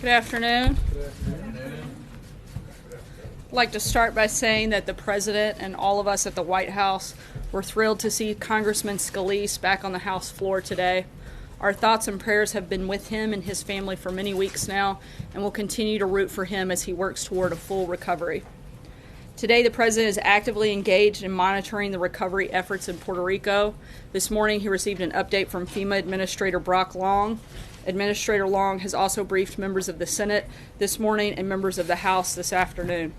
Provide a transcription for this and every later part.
Good afternoon. I'd like to start by saying that the President and all of us at the White House were thrilled to see Congressman Scalise back on the House floor today. Our thoughts and prayers have been with him and his family for many weeks now, and will continue to root for him as he works toward a full recovery. Today, the President is actively engaged in monitoring the recovery efforts in Puerto Rico. This morning, he received an update from FEMA Administrator Brock Long. Administrator Long has also briefed members of the Senate this morning and members of the House this afternoon.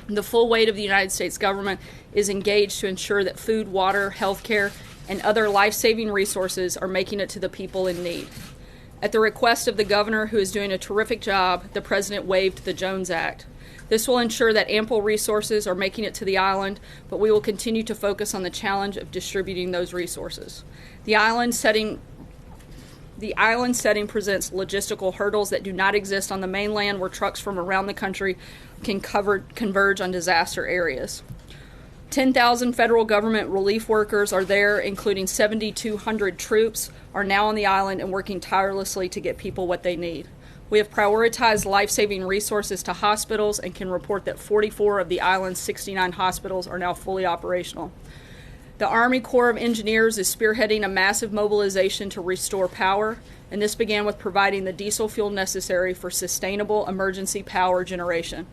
The full weight of the United States government is engaged to ensure that food, water, health care, and other life-saving resources are making it to the people in need. At the request of the governor, who is doing a terrific job, the President waived the Jones Act. This will ensure that ample resources are making it to the island, but we will continue to focus on the challenge of distributing those resources. The island setting presents logistical hurdles that do not exist on the mainland, where trucks from around the country can converge on disaster areas. 10,000 federal government relief workers are there, including 7,200 troops, are now on the island and working tirelessly to get people what they need. We have prioritized life-saving resources to hospitals and can report that 44 of the island's 69 hospitals are now fully operational. The Army Corps of Engineers is spearheading a massive mobilization to restore power, and this began with providing the diesel fuel necessary for sustainable emergency power generation.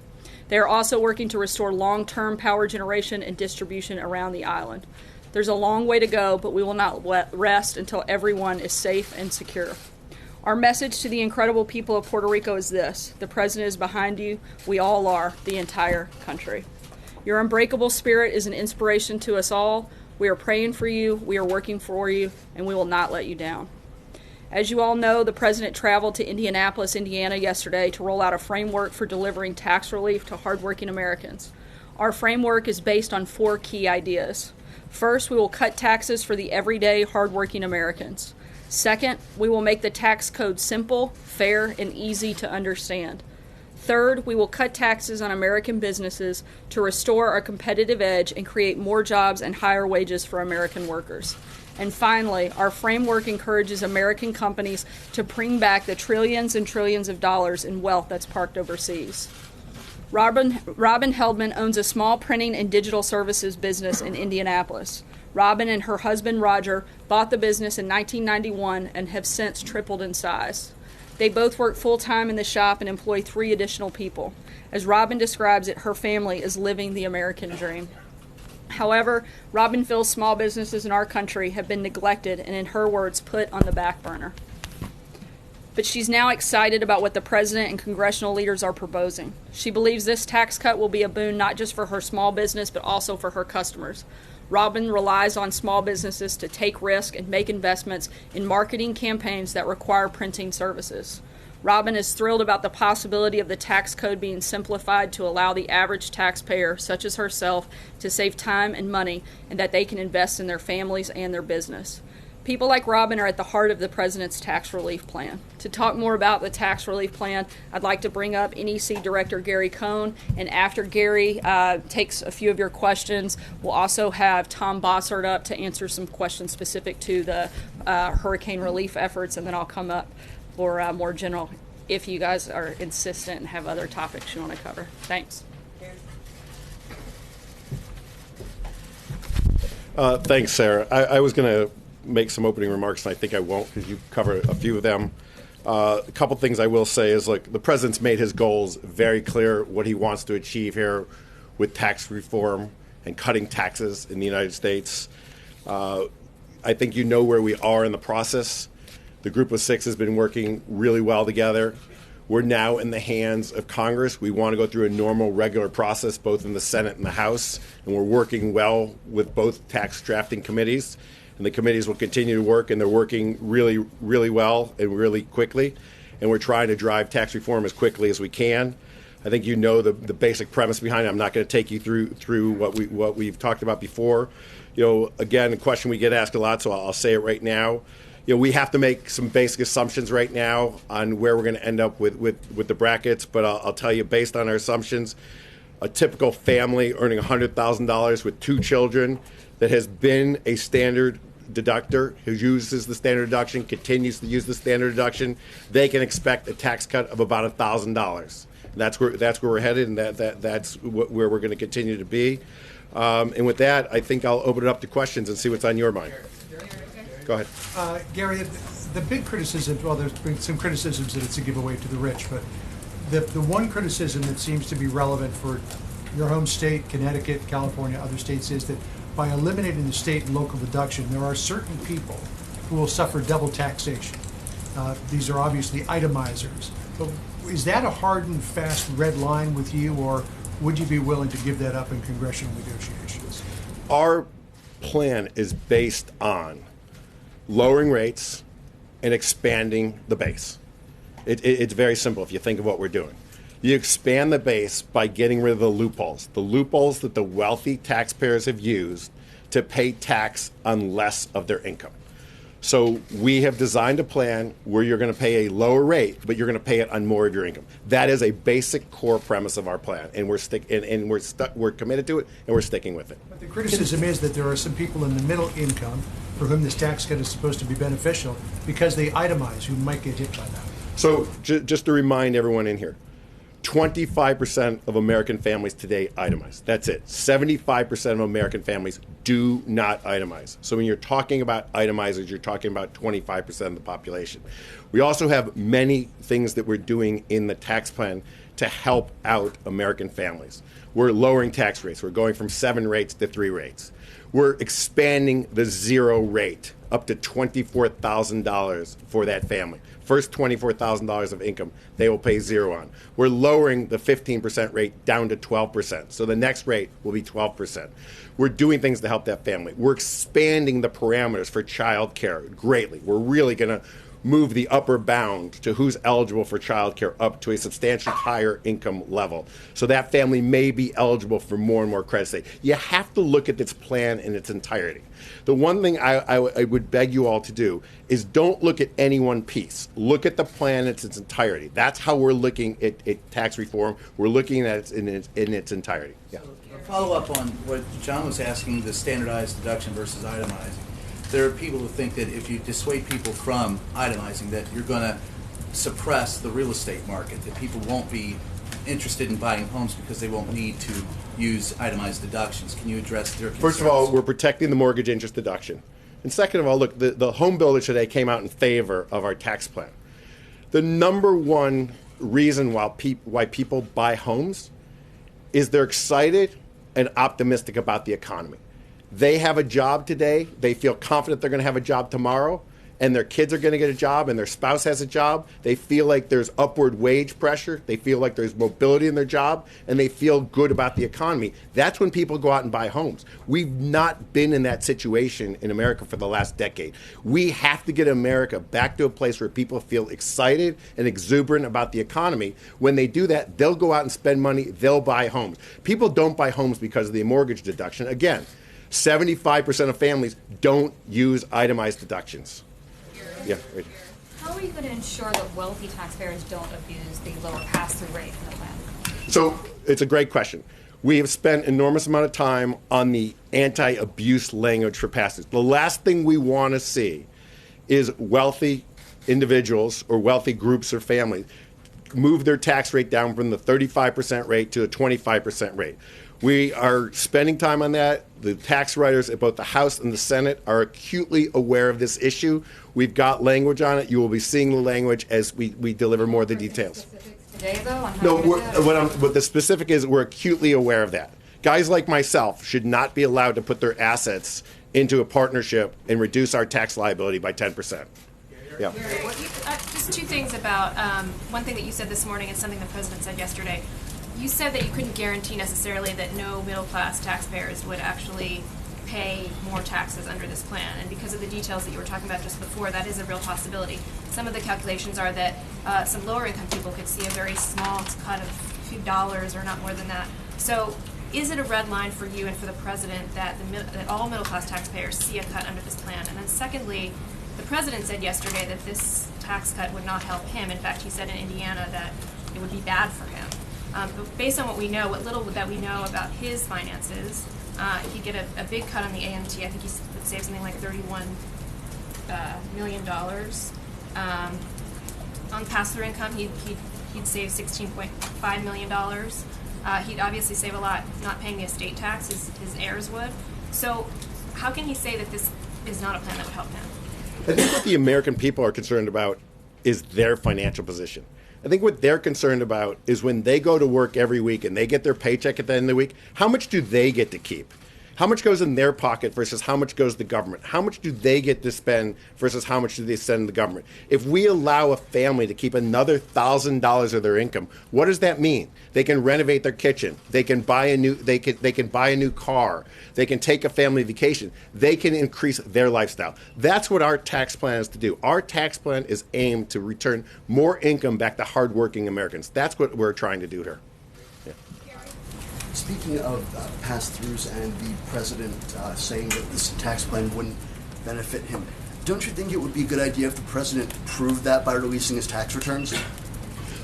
They are also working to restore long-term power generation and distribution around the island. There's a long way to go, but we will not rest until everyone is safe and secure. Our message to the incredible people of Puerto Rico is this: the President is behind you. We all are, the entire country. Your unbreakable spirit is an inspiration to us all. We are praying for you, we are working for you, and we will not let you down. As you all know, the President traveled to Indianapolis, Indiana yesterday to roll out a framework for delivering tax relief to hardworking Americans. Our framework is based on 4 key ideas. First, we will cut taxes for the everyday hardworking Americans. Second, we will make the tax code simple, fair, and easy to understand. Third, we will cut taxes on American businesses to restore our competitive edge and create more jobs and higher wages for American workers. And finally, our framework encourages American companies to bring back the trillions and trillions of dollars in wealth that's parked overseas. Robin Heldman owns a small printing and digital services business in Indianapolis. Robin and her husband Roger bought the business in 1991 and have since tripled in size. They both work full-time in the shop and employ 3 additional people. As Robin describes it, her family is living the American dream. However, Robin feels small businesses in our country have been neglected and, in her words, put on the back burner. But she's now excited about what the President and congressional leaders are proposing. She believes this tax cut will be a boon not just for her small business, but also for her customers. Robin relies on small businesses to take risk and make investments in marketing campaigns that require printing services. Robin is thrilled about the possibility of the tax code being simplified to allow the average taxpayer, such as herself, to save time and money, and that they can invest in their families and their business. People like Robin are at the heart of the President's tax relief plan. To talk more about the tax relief plan, I'd like to bring up NEC Director Gary Cohn, and after Gary takes a few of your questions, we'll also have Tom Bossert up to answer some questions specific to the hurricane relief efforts, and then I'll come up for more general, if you guys are insistent and have other topics you want to cover. Thanks. Thanks, Sarah. I was going to make some opening remarks, and I think I won't because you covered a few of them. A couple things I will say is, look, the President's made his goals very clear, what he wants to achieve here with tax reform and cutting taxes in the United States. I think you know where we are in the process. The Group of 6 has been working really well together. We're now in the hands of Congress. We want to go through a normal, regular process, both in the Senate and the House, and we're working well with both tax drafting committees. And the committees will continue to work, and they're working really, really well and really quickly. And we're trying to drive tax reform as quickly as we can. I think you know the basic premise behind it. I'm not going to take you through what we've talked about before. You know, again, a question we get asked a lot, so I'll say it right now. You know, we have to make some basic assumptions right now on where we're going to end up with the brackets, but I'll tell you, based on our assumptions, a typical family earning $100,000 with 2 children that has been a standard deductor who uses the standard deduction continues to use the standard deduction, they can expect a tax cut of about $1,000. That's where we're headed, and that's where we're going to continue to be. And with that, I think I'll open it up to questions and see what's on your mind. Go ahead. Gary, the big criticism, well, there's been some criticisms that it's a giveaway to the rich, but the one criticism that seems to be relevant for your home state, Connecticut, California, other states, is that by eliminating the state and local deduction, there are certain people who will suffer double taxation. These are obviously itemizers. But is that a hard and fast red line with you, or would you be willing to give that up in congressional negotiations? Our plan is based on lowering rates and expanding the base. It's very simple if you think of what we're doing. You expand the base by getting rid of the loopholes that the wealthy taxpayers have used to pay tax on less of their income. So we have designed a plan where you're going to pay a lower rate, but you're going to pay it on more of your income. That is a basic core premise of our plan, and we're committed to it, and we're sticking with it. But the criticism is that there are some people in the middle income for whom this tax cut is supposed to be beneficial because they itemize, who might get hit by that. So just to remind everyone in here, 25% of American families today itemize. That's it. 75% of American families do not itemize. So when you're talking about itemizers, you're talking about 25% of the population. We also have many things that we're doing in the tax plan to help out American families. We're lowering tax rates. We're going from 7 rates to 3 rates. We're expanding the zero rate up to $24,000 for that family. First $24,000 of income, they will pay zero on. We're lowering the 15% rate down to 12%. So the next rate will be 12%. We're doing things to help that family. We're expanding the parameters for child care greatly. We're really going to move the upper bound to who's eligible for child care up to a substantially higher income level. So that family may be eligible for more and more credits. You have to look at this plan in its entirety. The one thing I would beg you all to do is don't look at any one piece. Look at the plan in its entirety. That's how we're looking at tax reform. We're looking at it in its entirety. Yeah. So a follow up on what John was asking, the standardized deduction versus itemizing. There are people who think that if you dissuade people from itemizing, that you're going to suppress the real estate market, that people won't be interested in buying homes because they won't need to use itemized deductions. Can you address their concerns? First of all, we're protecting the mortgage interest deduction. And second of all, look, the home builders today came out in favor of our tax plan. The number one reason why people buy homes is they're excited and optimistic about the economy. They have a job today. They feel confident they're going to have a job tomorrow, and their kids are going to get a job, and their spouse has a job. They feel like there's upward wage pressure. They feel like there's mobility in their job, and they feel good about the economy. That's when people go out and buy homes. We've not been in that situation in America for the last decade. We have to get America back to a place where people feel excited and exuberant about the economy. When they do that, they'll go out and spend money. They'll buy homes. People don't buy homes because of the mortgage deduction. Again, 75% of families don't use itemized deductions. Yeah, right. How are you going to ensure that wealthy taxpayers don't abuse the lower pass-through rate in the plan? So it's a great question. We have spent enormous amount of time on the anti-abuse language for pass-throughs. The last thing we want to see is wealthy individuals or wealthy groups or families move their tax rate down from the 35% rate to a 25% rate. We are spending time on that. The tax writers at both the House and the Senate are acutely aware of this issue. We've got language on it. You will be seeing the language as we deliver more of the details. Today, though, on how No, what the specific is we're acutely aware of that. Guys like myself should not be allowed to put their assets into a partnership and reduce our tax liability by 10%. Yeah. Just two things about one thing that you said this morning and something the president said yesterday. You said that you couldn't guarantee necessarily that no middle-class taxpayers would actually pay more taxes under this plan. And because of the details that you were talking about just before, that is a real possibility. Some of the calculations are that some lower-income people could see a very small cut of a few dollars or not more than that. So is it a red line for you and for the president that all middle-class taxpayers see a cut under this plan? And then secondly, the president said yesterday that this tax cut would not help him. In fact, he said in Indiana that it would be bad for him. But based on what we know, what little that we know about his finances, he'd get a big cut on the AMT. I think he would save something like $31 million. On pass-through income, he'd save $16.5 million. He'd obviously save a lot not paying the estate tax, his heirs would. So how can he say that this is not a plan that would help him? I think what the American people are concerned about is their financial position. I think what they're concerned about is when they go to work every week and they get their paycheck at the end of the week, how much do they get to keep? How much goes in their pocket versus how much goes to the government? How much do they get to spend versus how much do they send to the government? If we allow a family to keep another $1,000 of their income, what does that mean? They can renovate their kitchen. They can buy a new. They can buy a new car. They can take a family vacation. They can increase their lifestyle. That's what our tax plan is to do. Our tax plan is aimed to return more income back to hardworking Americans. That's what we're trying to do here. Speaking of pass-throughs and the president saying that this tax plan wouldn't benefit him, don't you think it would be a good idea if the president proved that by releasing his tax returns?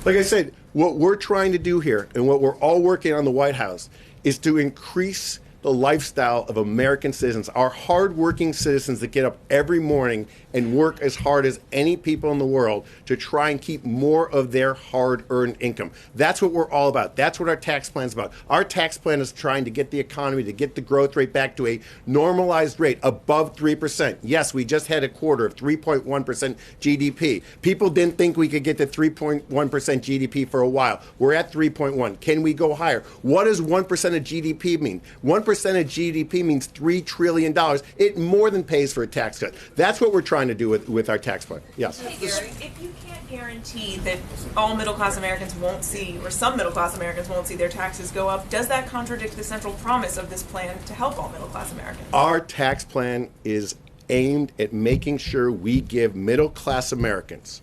Like I said, what we're trying to do here and what we're all working on in the White House is to increase the lifestyle of American citizens, our hardworking citizens that get up every morning and work as hard as any people in the world to try and keep more of their hard-earned income. That's what we're all about. That's what our tax plan is about. Our tax plan is trying to get the economy, to get the growth rate back to a normalized rate above 3%. Yes, we just had a quarter of 3.1% GDP. People didn't think we could get to 3.1% GDP for a while. We're at 3.1. Can we go higher? What does 1% of GDP mean? 1% of GDP means $3 trillion. It more than pays for a tax cut. That's what we're trying to do with our tax plan. Yes. Hey, Gary, if you can't guarantee that all middle-class Americans won't see, or some middle-class Americans won't see their taxes go up, does that contradict the central promise of this plan to help all middle-class Americans? Our tax plan is aimed at making sure we give middle-class Americans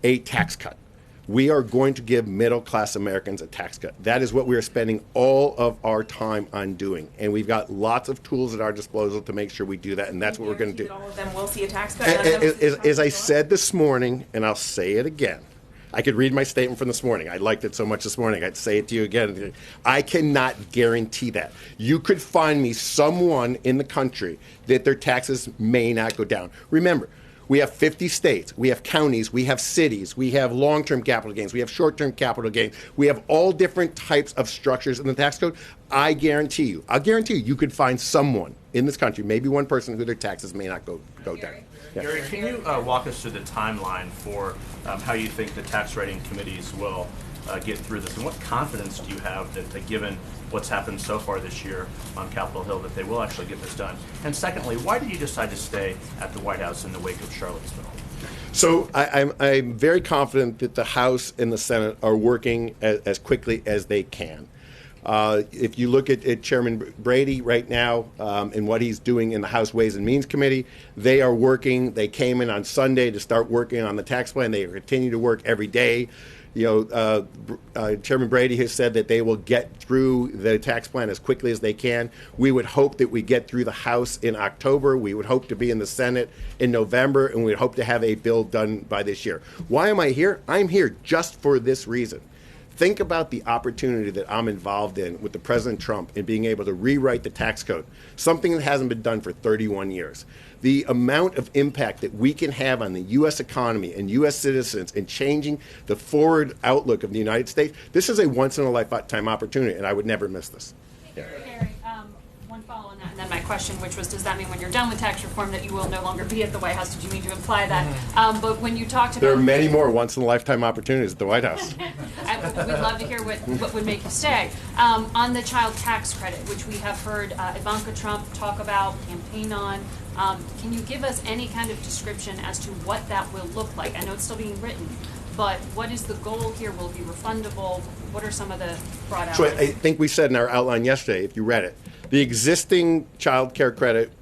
a tax cut. We are going to give middle-class Americans a tax cut. That is what we are spending all of our time on doing. And we've got lots of tools at our disposal to make sure we do that, and that's what we're going to do. All of them will see a tax cut? As I said this morning, and I'll say it again, I could read my statement from this morning. I liked it so much this morning. I'd say it to you again. I cannot guarantee that. You could find me someone in the country that their taxes may not go down. Remember, we have 50 states, we have counties, we have cities, we have long-term capital gains, we have short-term capital gains. We have all different types of structures in the tax code. I'll guarantee you could find someone in this country, maybe one person, who their taxes may not go down. Yeah. Gary, can you walk us through the timeline for how you think the tax rating committees will get through this? And what confidence do you have that given what's happened so far this year on Capitol Hill, that they will actually get this done? And secondly, why did you decide to stay at the White House in the wake of Charlottesville? So I'm very confident that the House and the Senate are working as quickly as they can. If you look at Chairman Brady right now and what he's doing in the House Ways and Means Committee, they are working. They came in on Sunday to start working on the tax plan. They continue to work every day. Chairman Brady has said that they will get through the tax plan as quickly as they can. We would hope that we get through the House in October. We would hope to be in the Senate in November, and we would hope to have a bill done by this year. Why am I here? I'm here just for this reason. Think about the opportunity that I'm involved in with the President Trump in being able to rewrite the tax code, something that hasn't been done for 31 years. The amount of impact that we can have on the U.S. economy and U.S. citizens in changing the forward outlook of the United States, this is a once-in-a-lifetime opportunity, and I would never miss this. Yeah. Gary, one follow on that, and then my question, which was, does that mean when you're done with tax reform that you will no longer be at the White House? Did you mean to imply that? But when you talked about... There are many more once-in-a-lifetime opportunities at the White House. We'd love to hear what would make you stay. On the child tax credit, which we have heard Ivanka Trump talk about, campaign on, can you give us any kind of description as to what that will look like? I know it's still being written, but what is the goal here? Will it be refundable? What are some of the broad outlines? So I think we said in our outline yesterday, if you read it, the existing child care credit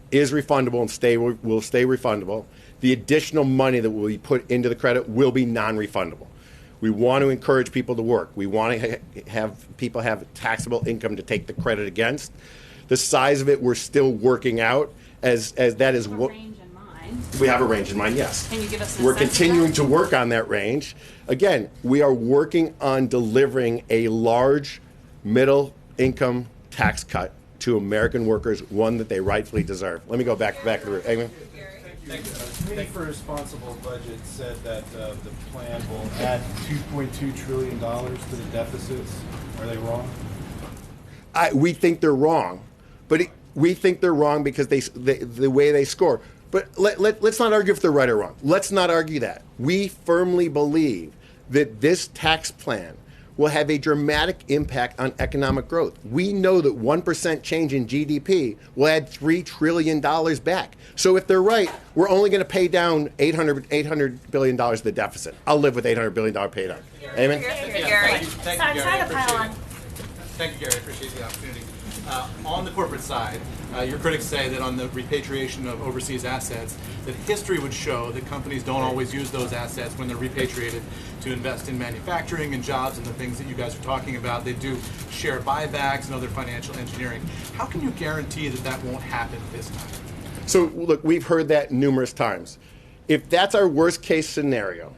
is refundable and will stay refundable. The additional money that will be put into the credit will be non-refundable. We want to encourage people to work. We want to have people have taxable income to take the credit against. The size of it we're still working out as that is what. Range in mind. mind? We have a range in mind, yes. Can you give us an We're assessment of continuing that? to work on that range. Again, we are working on delivering a large middle income tax cut to American workers, one that they rightfully deserve. Let me go back to the room. Eamon? Thank you. The Committee for Responsible Budget said that the plan will add $2.2 trillion to the deficits. Are they wrong? We think they're wrong, but we think they're wrong because the way they score. But let's not argue if they're right or wrong. Let's not argue that. We firmly believe that this tax plan will have a dramatic impact on economic growth. We know that 1% change in GDP will add $3 trillion back. So if they're right, we're only going to pay down $800 billion of the deficit. I'll live with $800 billion pay down. Amen? Thank you, Gary. Thank you, Gary. Thank you, Gary. I appreciate the opportunity. On the corporate side, your critics say that on the repatriation of overseas assets, that history would show that companies don't always use those assets when they're repatriated to invest in manufacturing and jobs and the things that you guys are talking about. They do share buybacks and other financial engineering. How can you guarantee that that won't happen this time? So, look, we've heard that numerous times. If that's our worst case scenario,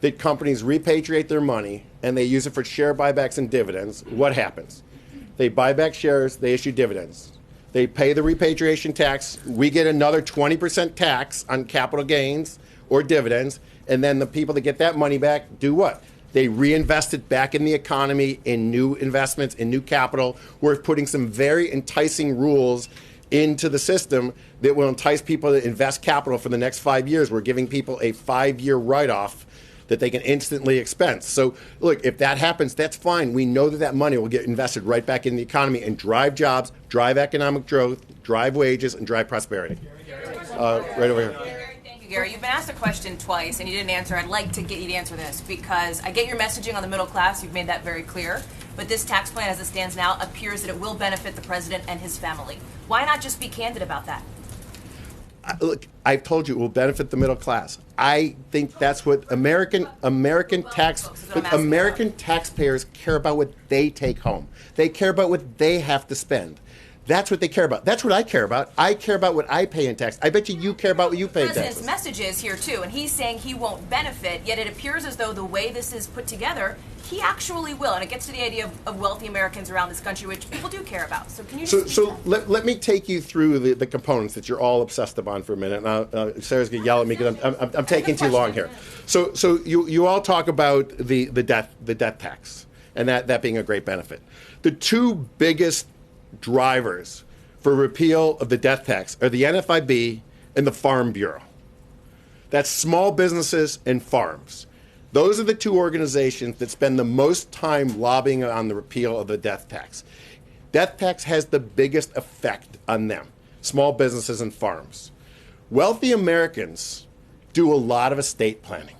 that companies repatriate their money and they use it for share buybacks and dividends, what happens? They buy back shares, they issue dividends. They pay the repatriation tax, we get another 20% tax on capital gains or dividends, and then the people that get that money back do what? They reinvest it back in the economy, in new investments, in new capital. We're putting some very enticing rules into the system that will entice people to invest capital for the next 5 years. We're giving people a 5-year write-off that they can instantly expense. So, look, if that happens, that's fine. We know that that money will get invested right back in the economy and drive jobs, drive economic growth, drive wages, and drive prosperity. Right over here. Thank you, Gary. You've been asked a question twice, and you didn't answer. I'd like to get you to answer this because I get your messaging on the middle class. You've made that very clear. But this tax plan, as it stands now, appears that it will benefit the president and his family. Why not just be candid about that? Look, I've told you it will benefit the middle class. I think that's what American taxpayers care about, what they take home. They care about what they have to spend. That's what they care about. That's what I care about. I care about what I pay in tax. I bet you care about what you pay in taxes. The president's message is here, too, and he's saying he won't benefit, yet it appears as though the way this is put together, he actually will. And it gets to the idea of wealthy Americans around this country, which people do care about. So can you just let me take you through the components that you're all obsessed upon for a minute. And Sarah's going to yell at me because I'm taking too long here. So you all talk about the death tax, and that being a great benefit. The two biggest drivers for repeal of the death tax are the NFIB and the Farm Bureau. That's small businesses and farms. Those are the two organizations that spend the most time lobbying on the repeal of the death tax. Death tax has the biggest effect on them, small businesses and farms. Wealthy Americans do a lot of estate planning.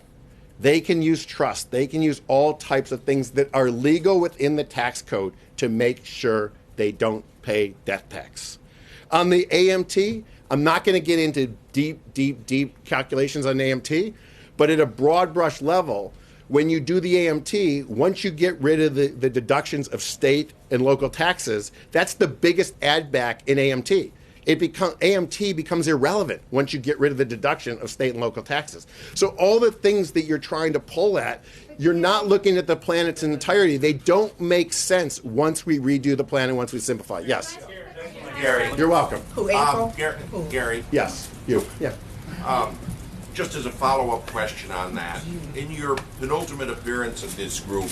They can use trust. They can use all types of things that are legal within the tax code to make sure they don't pay death tax. On the AMT, I'm not going to get into deep calculations on AMT, but at a broad brush level, when you do the AMT, once you get rid of the deductions of state and local taxes, that's the biggest add back in AMT. AMT becomes irrelevant once you get rid of the deduction of state and local taxes. So all the things that you're trying to pull at, you're not looking at the plan in its entirety. They don't make sense once we redo the plan and once we simplify. Yes. Gary. You're welcome. Who, Gary. Yes, you. Yeah. Just as a follow-up question on that, in your penultimate appearance of this group,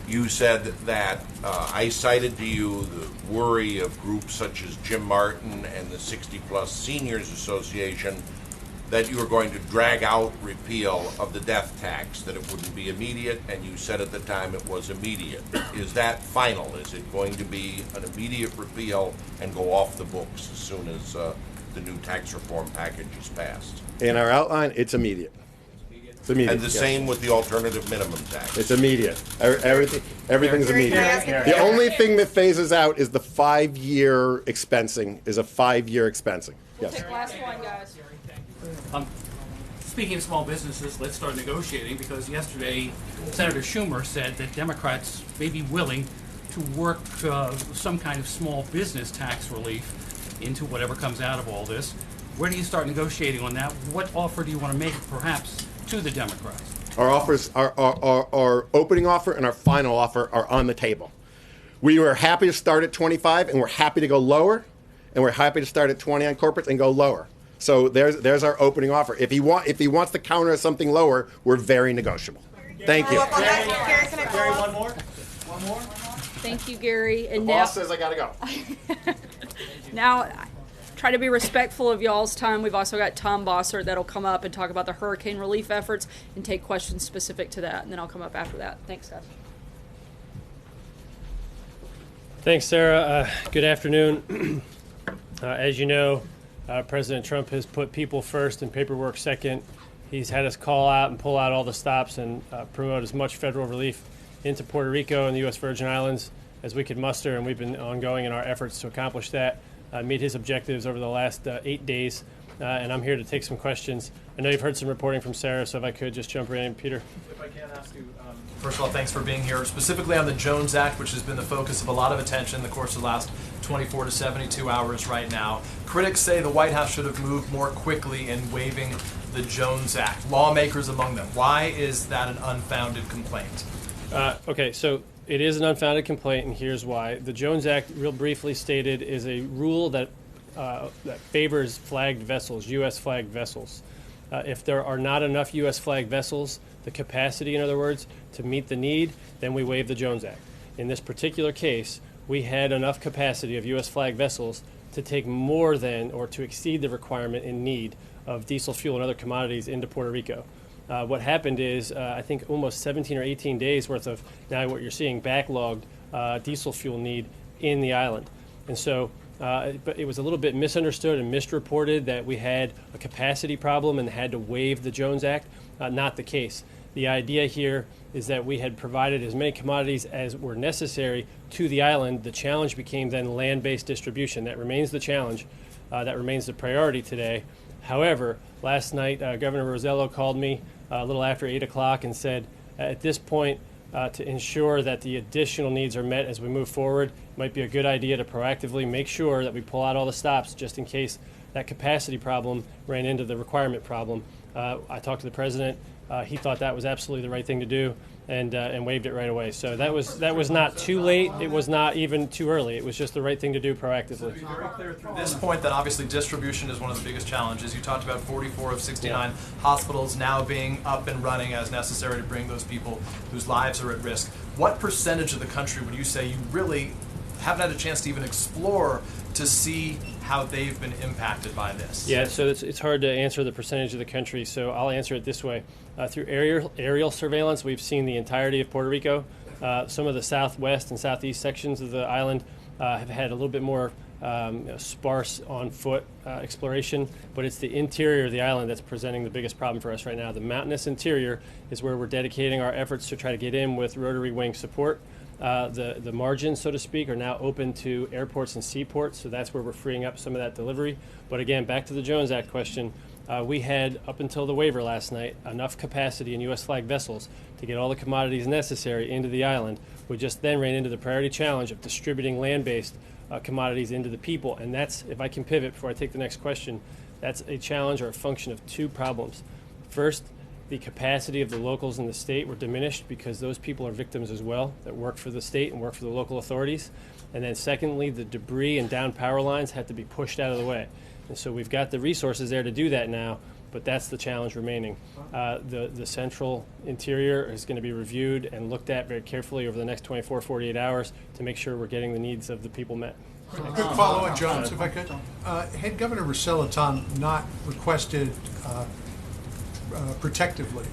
you said that I cited to you the worry of groups such as Jim Martin and the 60-plus Seniors Association that you were going to drag out repeal of the death tax, that it wouldn't be immediate, and you said at the time it was immediate. Is that final? Is it going to be an immediate repeal and go off the books as soon as the new tax reform package is passed? In our outline, it's immediate. It's immediate. And the same with the alternative minimum tax? It's immediate. Everything's immediate. The only thing that phases out is the 5-year expensing, is a 5-year expensing. Yes. Take last one, guys. Speaking of small businesses, let's start negotiating, because yesterday Senator Schumer said that Democrats may be willing to work some kind of small business tax relief into whatever comes out of all this. Where do you start negotiating on that? What offer do you want to make, perhaps, to the Democrats? Our offers, our opening offer and our final offer are on the table. We were happy to start at 25, and we're happy to go lower, and we're happy to start at 20 on corporates and go lower. So there's our opening offer. If he wants to counter something lower, we're very negotiable. Thank you. Gary, one more. Thank you, Gary. And The boss says I gotta go. Now, try to be respectful of y'all's time. We've also got Tom Bossert that'll come up and talk about the hurricane relief efforts and take questions specific to that, and then I'll come up after that. Thanks, guys. Thanks, Sarah. Good afternoon. As you know, President Trump has put people first and paperwork second. He's had us call out and pull out all the stops and promote as much federal relief into Puerto Rico and the U.S. Virgin Islands as we could muster, and we've been ongoing in our efforts to accomplish that, meet his objectives over the last 8 days, and I'm here to take some questions. I know you've heard some reporting from Sarah, so if I could just jump right in. Peter. If I can ask you, first of all, thanks for being here, specifically on the Jones Act, which has been the focus of a lot of attention in the course of the last 24 to 72 hours right now. Critics say the White House should have moved more quickly in waiving the Jones Act, lawmakers among them. Why is that an unfounded complaint? Okay, so it is an unfounded complaint, and here's why. The Jones Act, real briefly stated, is a rule that favors flagged vessels, U.S. flagged vessels. If there are not enough U.S. flagged vessels, the capacity, in other words, to meet the need, then we waive the Jones Act. In this particular case, we had enough capacity of U.S. flagged vessels to take more than or to exceed the requirement in need of diesel fuel and other commodities into Puerto Rico. What happened is, I think almost 17 or 18 days worth of, now what you're seeing, backlogged diesel fuel need in the island. And so, but it was a little bit misunderstood and misreported that we had a capacity problem and had to waive the Jones Act. Not the case. The idea here is that we had provided as many commodities as were necessary to the island. The challenge became then land-based distribution. That remains the challenge. That remains the priority today. However, last night, Governor Rosello called me a little after 8 o'clock and said, at this point, to ensure that the additional needs are met as we move forward, it might be a good idea to proactively make sure that we pull out all the stops just in case that capacity problem ran into the requirement problem. I talked to the president. He thought that was absolutely the right thing to do, and waived it right away. So that was not too late. It was not even too early. It was just the right thing to do proactively. So to be very clear through this point that obviously distribution is one of the biggest challenges. You talked about 44 of 69 hospitals now being up and running as necessary to bring those people whose lives are at risk. What percentage of the country would you say you really haven't had a chance to even explore to see how they've been impacted by this? Yeah, so it's hard to answer the percentage of the country, so I'll answer it this way. Through aerial surveillance, we've seen the entirety of Puerto Rico. Some of the southwest and southeast sections of the island have had a little bit more sparse on-foot exploration, but it's the interior of the island that's presenting the biggest problem for us right now. The mountainous interior is where we're dedicating our efforts to try to get in with rotary wing support. The margins, so to speak, are now open to airports and seaports, so that's where we're freeing up some of that delivery. But again, back to the Jones Act question, we had, up until the waiver last night, enough capacity in U.S. flagged vessels to get all the commodities necessary into the island. We just then ran into the priority challenge of distributing land-based commodities into the people, and that's, if I can pivot before I take the next question, that's a challenge or a function of two problems. First, the capacity of the locals in the state were diminished because those people are victims as well that work for the state and work for the local authorities. And then secondly, the debris and down power lines had to be pushed out of the way. And so we've got the resources there to do that now, but that's the challenge remaining. The central interior is going to be reviewed and looked at very carefully over the next 24, 48 hours to make sure we're getting the needs of the people met. Quick follow-up, Jones, if I could. Had Governor Rosello, Tom, not requested protectively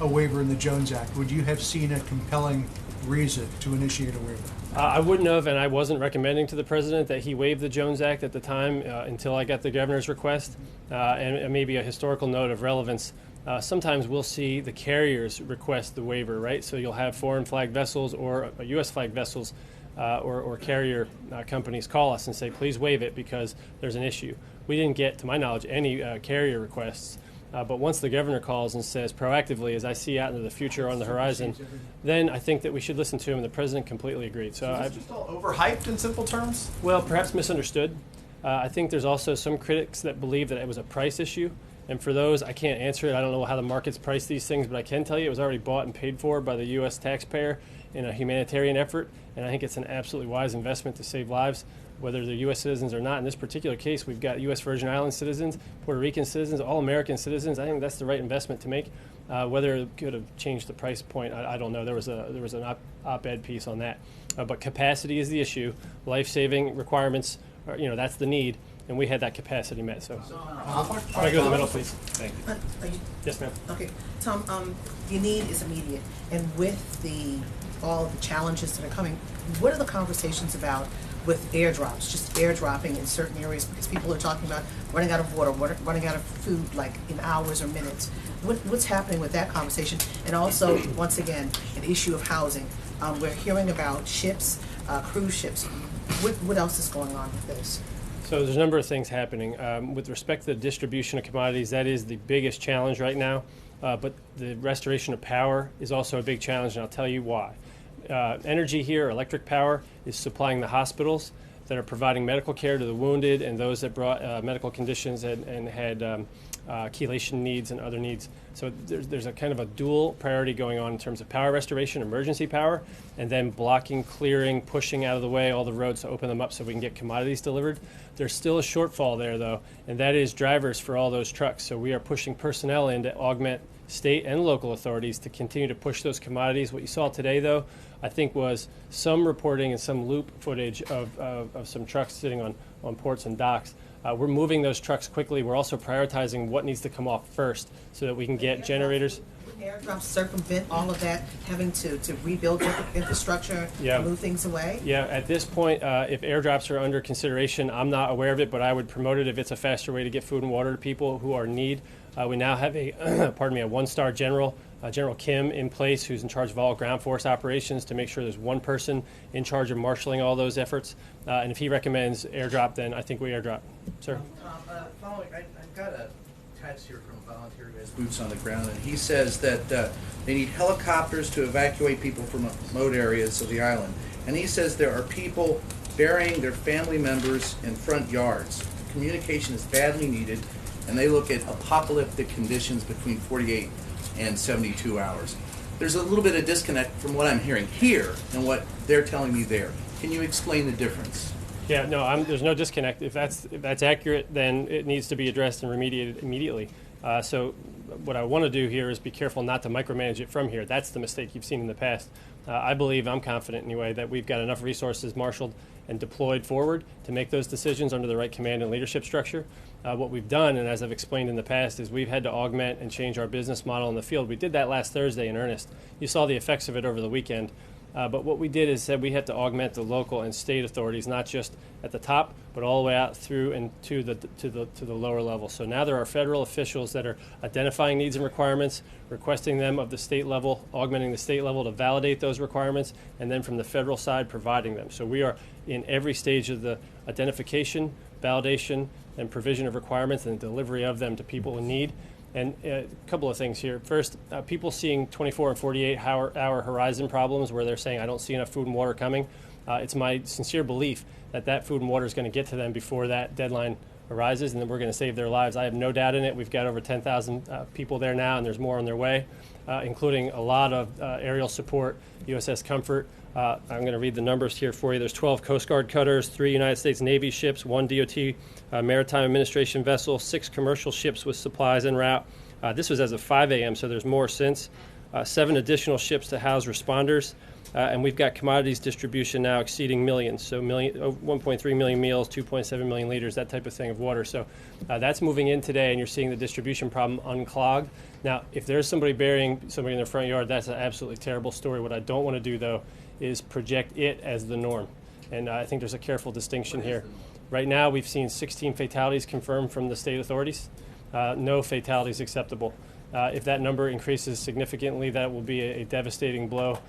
a waiver in the Jones Act, would you have seen a compelling reason to initiate a waiver? I wouldn't have, and I wasn't recommending to the president that he waive the Jones Act at the time until I got the governor's request. And maybe a historical note of relevance. Sometimes we'll see the carriers request the waiver, right? So you'll have foreign flagged vessels or U.S. flagged vessels or carrier companies call us and say, please waive it because there's an issue. We didn't get, to my knowledge, any carrier requests. But once the governor calls and says proactively, as I see out into the future on the horizon, then I think that we should listen to him, and the president completely agreed. So is this just all overhyped in simple terms? Well, perhaps misunderstood. I think there's also some critics that believe that it was a price issue. And for those, I can't answer it. I don't know how the markets price these things, but I can tell you it was already bought and paid for by the U.S. taxpayer in a humanitarian effort. And I think it's an absolutely wise investment to save lives, whether they're U.S. citizens or not. In this particular case, we've got U.S. Virgin Islands citizens, Puerto Rican citizens, all American citizens. I think that's the right investment to make. Whether it could have changed the price point, I don't know. There was an op-ed piece on that. But capacity is the issue. Life-saving requirements, that's the need. And we had that capacity met. So, I go to the middle, please. Thank you. Yes, ma'am. Okay, Tom. Your need is immediate, and with all the challenges that are coming, what are the conversations about with airdrops? Just airdropping in certain areas because people are talking about running out of water, running out of food, like in hours or minutes. What's happening with that conversation? And also, once again, an issue of housing. We're hearing about ships, cruise ships. What else is going on with this? So there's a number of things happening. With respect to the distribution of commodities, that is the biggest challenge right now. But the restoration of power is also a big challenge, and I'll tell you why. Energy here, electric power, is supplying the hospitals that are providing medical care to the wounded and those that brought medical conditions and had chelation needs and other needs. So there's a kind of a dual priority going on in terms of power restoration, emergency power, and then blocking, clearing, pushing out of the way all the roads to open them up so we can get commodities delivered. There's still a shortfall there, though, and that is drivers for all those trucks. So we are pushing personnel in to augment state and local authorities to continue to push those commodities. What you saw today, though, I think was some reporting and some loop footage of some trucks sitting on ports and docks. We're moving those trucks quickly. We're also prioritizing what needs to come off first so that we can get generators. Airdrops circumvent all of that, having to rebuild infrastructure, move things away? Yeah, at this point, if airdrops are under consideration, I'm not aware of it, but I would promote it if it's a faster way to get food and water to people who are in need. We now have a one-star general, General Kim, in place, who's in charge of all ground force operations to make sure there's one person in charge of marshaling all those efforts. And if he recommends airdrop, then I think we airdrop. Sir? I've got a text here from a volunteer who has boots on the ground, and he says that they need helicopters to evacuate people from remote areas of the island. And he says there are people burying their family members in front yards. Communication is badly needed, and they look at apocalyptic conditions between 48 and 72 hours. There's a little bit of disconnect from what I'm hearing here and what they're telling me there. Can you explain the difference? Yeah, no, there's no disconnect. If that's accurate, then it needs to be addressed and remediated immediately. So what I want to do here is be careful not to micromanage it from here. That's the mistake you've seen in the past. I believe, I'm confident anyway, that we've got enough resources marshaled and deployed forward to make those decisions under the right command and leadership structure. What we've done, and as I've explained in the past, is we've had to augment and change our business model in the field. We did that last Thursday in earnest. You saw the effects of it over the weekend. But what we did is said we had to augment the local and state authorities, not just at the top, but all the way out through and to the lower level. So now there are federal officials that are identifying needs and requirements, requesting them of the state level, augmenting the state level to validate those requirements, and then from the federal side providing them. So we are in every stage of the identification, validation, and provision of requirements and delivery of them to people in need. And a couple of things here. First, people seeing 24 and 48-hour horizon problems where they're saying, I don't see enough food and water coming. It's my sincere belief that food and water is going to get to them before that deadline arises, and then we're going to save their lives. I have no doubt in it. We've got over 10,000 people there now, and there's more on their way, including a lot of aerial support, USS Comfort. I'm going to read the numbers here for you. There's 12 Coast Guard cutters, 3 United States Navy ships, 1 DOT Maritime Administration vessel, 6 commercial ships with supplies en route. This was as of 5 a.m., so there's more since. 7 additional ships to house responders. And we've got commodities distribution now exceeding millions, so 1.3 million meals, 2.7 million liters, that type of thing of water. So that's moving in today, and you're seeing the distribution problem unclogged. Now, if there's somebody burying somebody in their front yard, that's an absolutely terrible story. What I don't want to do, though, is project it as the norm. And I think there's a careful distinction here. Right now, we've seen 16 fatalities confirmed from the state authorities. No fatalities acceptable. If that number increases significantly, that will be a devastating blow.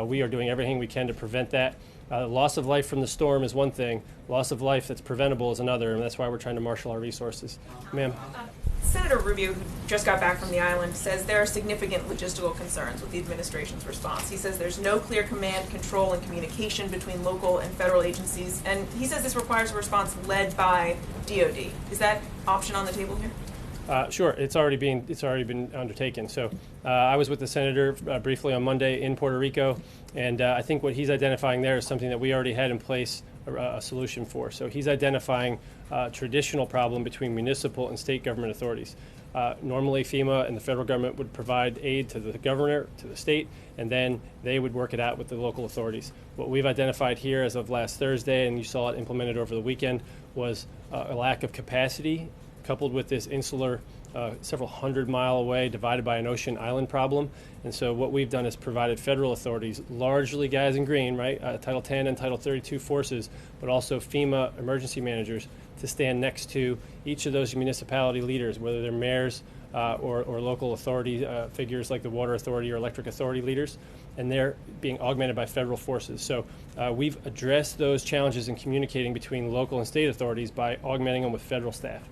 We are doing everything we can to prevent that. Loss of life from the storm is one thing. Loss of life that's preventable is another, and that's why we're trying to marshal our resources. Ma'am? Senator Rubio, who just got back from the island, says there are significant logistical concerns with the administration's response. He says there's no clear command, control, and communication between local and federal agencies, and he says this requires a response led by DoD. Is that option on the table here? Sure, it's already been undertaken. So I was with the senator briefly on Monday in Puerto Rico, and I think what he's identifying there is something that we already had in place a solution for. So he's identifying a traditional problem between municipal and state government authorities. Normally FEMA and the federal government would provide aid to the governor, to the state, and then they would work it out with the local authorities. What we've identified here as of last Thursday, and you saw it implemented over the weekend, was a lack of capacity coupled with this insular, several 100-mile away, divided by an ocean island problem. And so what we've done is provided federal authorities, largely guys in green, right, Title 10 and Title 32 forces, but also FEMA emergency managers, to stand next to each of those municipality leaders, whether they're mayors or local authority figures like the Water Authority or Electric Authority leaders, and they're being augmented by federal forces. So we've addressed those challenges in communicating between local and state authorities by augmenting them with federal staff.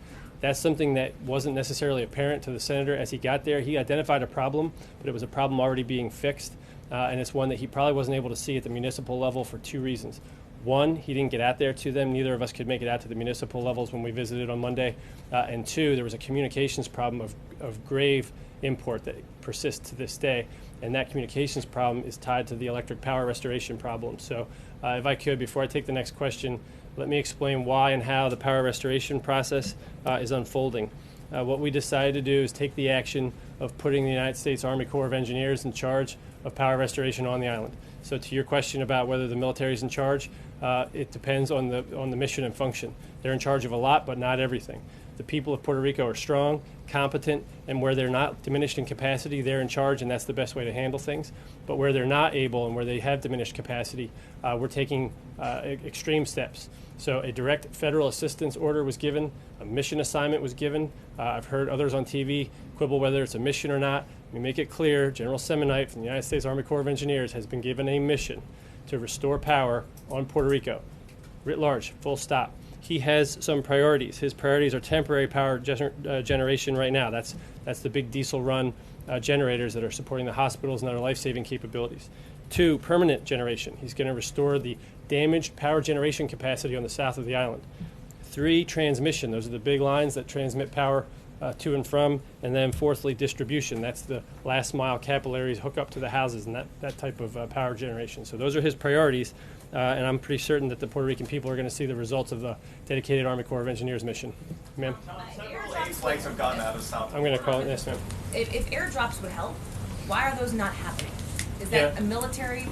That's something that wasn't necessarily apparent to the senator as he got there. He identified a problem, but it was a problem already being fixed, and it's one that he probably wasn't able to see at the municipal level for two reasons. One, he didn't get out there to them. Neither of us could make it out to the municipal levels when we visited on Monday. And two, there was a communications problem of grave import that persists to this day. And that communications problem is tied to the electric power restoration problem. So if I could, before I take the next question, let me explain why and how the power restoration process is unfolding. What we decided to do is take the action of putting the United States Army Corps of Engineers in charge of power restoration on the island. So to your question about whether the military is in charge, it depends on the mission and function. They're in charge of a lot, but not everything. The people of Puerto Rico are strong, competent, and where they're not diminished in capacity, they're in charge, and that's the best way to handle things. But where they're not able and where they have diminished capacity, we're taking extreme steps. So a direct federal assistance order was given, a mission assignment was given. I've heard others on TV quibble whether it's a mission or not. We make it clear, General Semonite from the United States Army Corps of Engineers has been given a mission to restore power on Puerto Rico, writ large, full stop. He has some priorities. His priorities are temporary power generation right now. That's the big diesel-run generators that are supporting the hospitals and other life-saving capabilities. 2, permanent generation. He's going to restore the damaged power generation capacity on the south of the island. 3, transmission. Those are the big lines that transmit power to and from. And then fourthly, distribution. That's the last mile capillaries hook up to the houses and that type of power generation. So those are his priorities. And I'm pretty certain that the Puerto Rican people are going to see the results of the dedicated Army Corps of Engineers mission. Ma'am? Several aid flights have gone out of South I'm going to call it this, ma'am. If airdrops would help, why are those not happening? Is that a military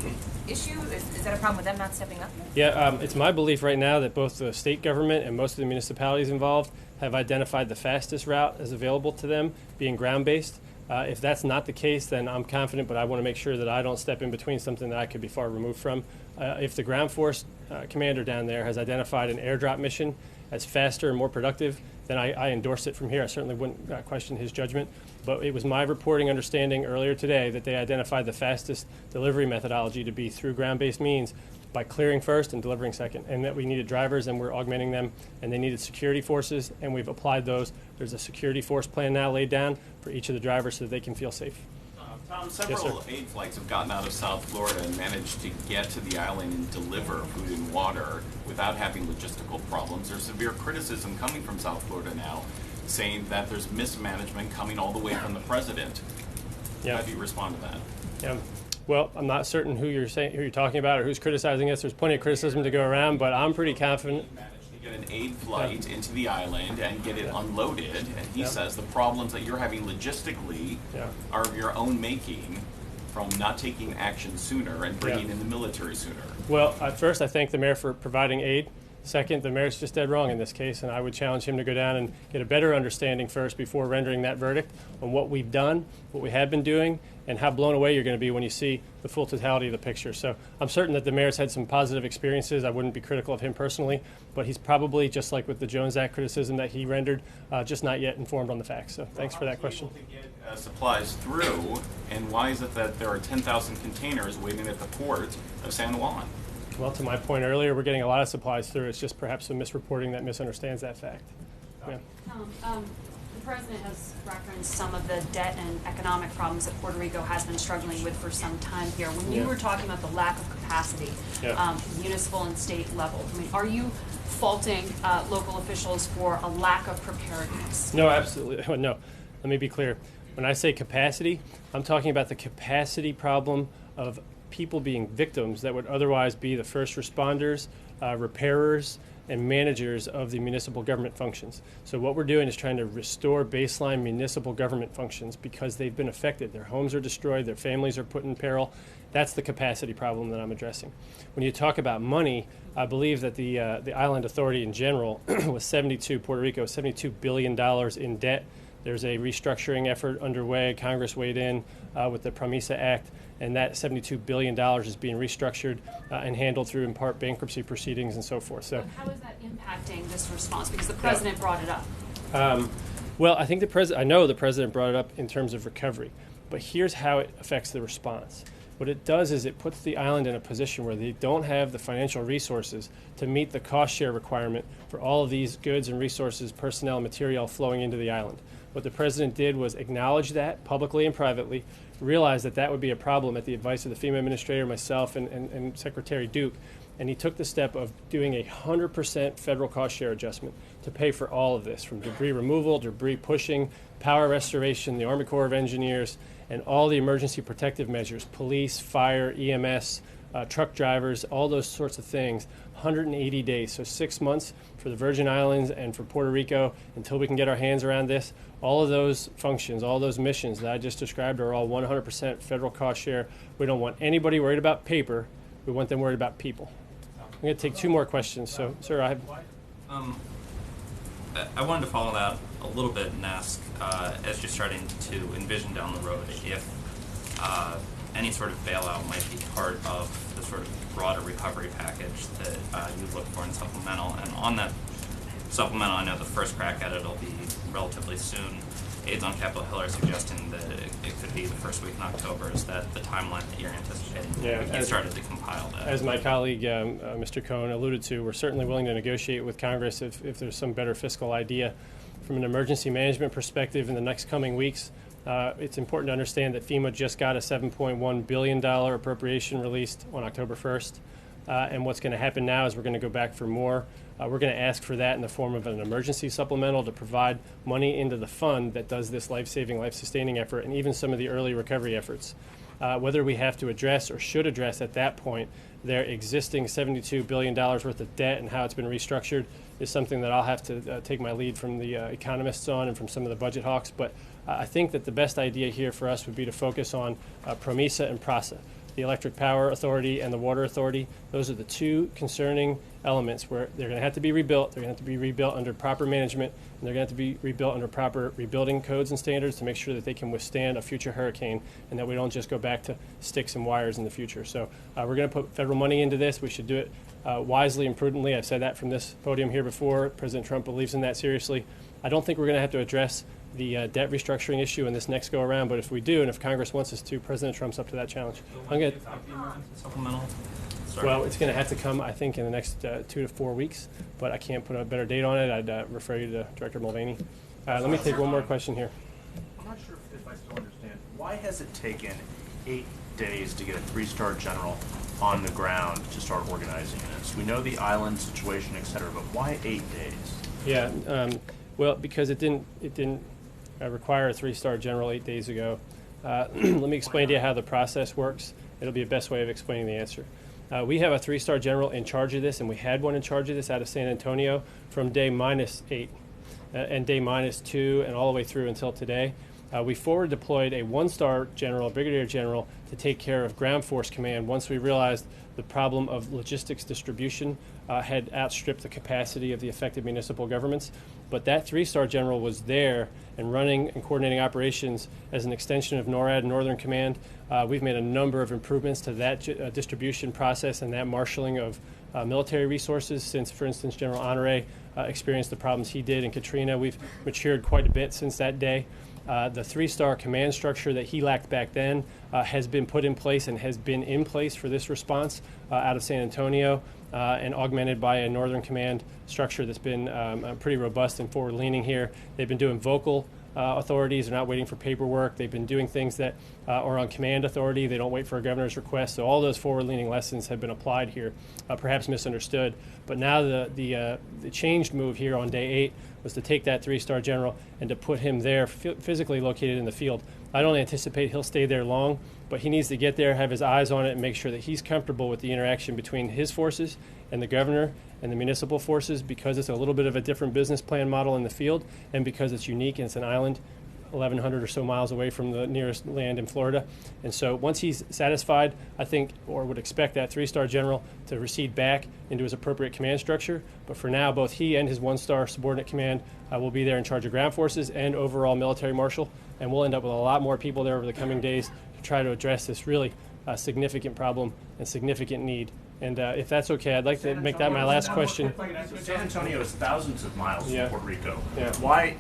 issue? Is that a problem with them not stepping up? Yeah, it's my belief right now that both the state government and most of the municipalities involved have identified the fastest route as available to them, being ground-based. If that's not the case, then I'm confident, but I want to make sure that I don't step in between something that I could be far removed from. If the ground force commander down there has identified an airdrop mission as faster and more productive, then I endorse it from here. I certainly wouldn't question his judgment. But it was my reporting understanding earlier today that they identified the fastest delivery methodology to be through ground-based means by clearing first and delivering second, and that we needed drivers and we're augmenting them, and they needed security forces, and we've applied those. There's a security force plan now laid down for each of the drivers so that they can feel safe. Tom, several aid flights have gotten out of South Florida and managed to get to the island and deliver food and water without having logistical problems. There's severe criticism coming from South Florida now, saying that there's mismanagement coming all the way from the president. Yeah. How do you respond to that? Yeah. Well, I'm not certain who you're talking about or who's criticizing us. There's plenty of criticism to go around, but I'm pretty confident. Get an aid flight into the island and get it unloaded, and he says the problems that you're having logistically are of your own making from not taking action sooner and bringing in the military sooner. Well, first, I thank the mayor for providing aid. Second, the mayor's just dead wrong in this case, and I would challenge him to go down and get a better understanding first before rendering that verdict on what we've done, what we have been doing, and how blown away you're going to be when you see the full totality of the picture. So I'm certain that the mayor's had some positive experiences. I wouldn't be critical of him personally, but he's probably, just like with the Jones Act criticism that he rendered, just not yet informed on the facts. So thanks for that question. Supplies through, and why is it that there are 10,000 containers waiting at the port of San Juan? Well, to my point earlier, we're getting a lot of supplies through. It's just perhaps some misreporting that misunderstands that fact. Yeah. The president has referenced some of the debt and economic problems that Puerto Rico has been struggling with for some time here. When you were talking about the lack of capacity, municipal and state level, I mean, are you faulting local officials for a lack of preparedness? No, absolutely. No. Let me be clear. When I say capacity, I'm talking about the capacity problem of people being victims that would otherwise be the first responders, repairers, and managers of the municipal government functions. So what we're doing is trying to restore baseline municipal government functions because they've been affected. Their homes are destroyed, their families are put in peril. That's the capacity problem that I'm addressing. When you talk about money, I believe that the island authority in general was Puerto Rico, $72 billion in debt. There's a restructuring effort underway. Congress weighed in with the PROMESA Act, and that $72 billion is being restructured and handled through, in part, bankruptcy proceedings and so forth. So, how is that impacting this response? Because the president brought it up. Well, I think I know the president brought it up in terms of recovery, but here's how it affects the response. What it does is it puts the island in a position where they don't have the financial resources to meet the cost share requirement for all of these goods and resources, personnel, and material flowing into the island. What the president did was acknowledge that publicly and privately, realize that that would be a problem at the advice of the FEMA administrator, myself, and Secretary Duke, and he took the step of doing a 100% federal cost share adjustment to pay for all of this, from debris removal, debris pushing, power restoration, the Army Corps of Engineers, and all the emergency protective measures, police, fire, EMS, truck drivers, all those sorts of things, 180 days, so 6 months for the Virgin Islands and for Puerto Rico until we can get our hands around this. All of those functions, all those missions that I just described are all 100% federal cost share. We don't want anybody worried about paper. We want them worried about people. I'm going to take 2 more questions. So, sir, I wanted to follow that a little bit and ask, as you're starting to envision down the road, if any sort of bailout might be part of the sort of broader recovery package that you look for in supplemental. And on that supplemental, I know the first crack at it will be relatively soon. Aides on Capitol Hill are suggesting that it could be the first week in October. Is that the timeline that you're anticipating? Yeah, you started to compile that. As my colleague, Mr. Cohen, alluded to, we're certainly willing to negotiate with Congress if there's some better fiscal idea. From an emergency management perspective in the next coming weeks, it's important to understand that FEMA just got a $7.1 billion appropriation released on October 1st. And what's going to happen now is we're going to go back for more. We're going to ask for that in the form of an emergency supplemental to provide money into the fund that does this life-saving, life-sustaining effort, and even some of the early recovery efforts. Whether we have to address or should address at that point their existing $72 billion worth of debt and how it's been restructured is something that I'll have to take my lead from the economists on and from some of the budget hawks. But I think that the best idea here for us would be to focus on PROMESA and PRASA, the Electric Power Authority and the Water Authority. Those are the 2 concerning elements where they're going to have to be rebuilt. They're going to have to be rebuilt under proper management, and they're going to have to be rebuilt under proper rebuilding codes and standards to make sure that they can withstand a future hurricane and that we don't just go back to sticks and wires in the future. So we're going to put federal money into this. We should do it wisely and prudently. I've said that from this podium here before. President Trump believes in that seriously. I don't think we're going to have to address the debt restructuring issue in this next go-around, but if we do, and if Congress wants us to, President Trump's up to that challenge. Supplemental? Well, it's going to have to come, I think, in the next 2 to 4 weeks, but I can't put a better date on it. I'd refer you to Director Mulvaney. Let me take one more question here. I'm not sure if I still understand. Why has it taken 8 days to get a 3-star general on the ground to start organizing this? We know the island situation, et cetera, but why 8 days? Yeah, well, because it didn't require a 3-star general 8 days ago. Let me explain to you how the process works. It'll be the best way of explaining the answer. We have a 3-star general in charge of this, and we had one in charge of this out of San Antonio from day -8 and day -2 and all the way through until today. we forward deployed a 1-star general, a brigadier general, to take care of ground force command once we realized the problem of logistics distribution had outstripped the capacity of the affected municipal governments. But that 3-star general was there and running and coordinating operations as an extension of NORAD, Northern Command. We've made a number of improvements to that distribution process and that marshaling of military resources since, for instance, General Honore experienced the problems he did in Katrina. We've matured quite a bit since that day. The 3-star command structure that he lacked back then has been put in place and has been in place for this response out of San Antonio and augmented by a Northern Command structure that's been pretty robust and forward-leaning here. They've been doing vocal authorities. They're not waiting for paperwork. They've been doing things that are on command authority. They don't wait for a governor's request. So all those forward-leaning lessons have been applied here, perhaps misunderstood. But now the changed move here on day 8 was to take that 3-star general and to put him there physically located in the field. I don't anticipate he'll stay there long, but he needs to get there, have his eyes on it, and make sure that he's comfortable with the interaction between his forces and the governor and the municipal forces, because it's a little bit of a different business plan model in the field and because it's unique and it's an island 1,100 or so miles away from the nearest land in Florida. And so once he's satisfied, I think, or would expect that 3-star general to recede back into his appropriate command structure. But for now, both he and his 1-star subordinate command will be there in charge of ground forces and overall military marshal. And we'll end up with a lot more people there over the coming days to try to address this really significant problem and significant need. And if that's okay, I'd like to make that my last question. San Antonio is thousands of miles Yeah. from Puerto Rico. Yeah. Why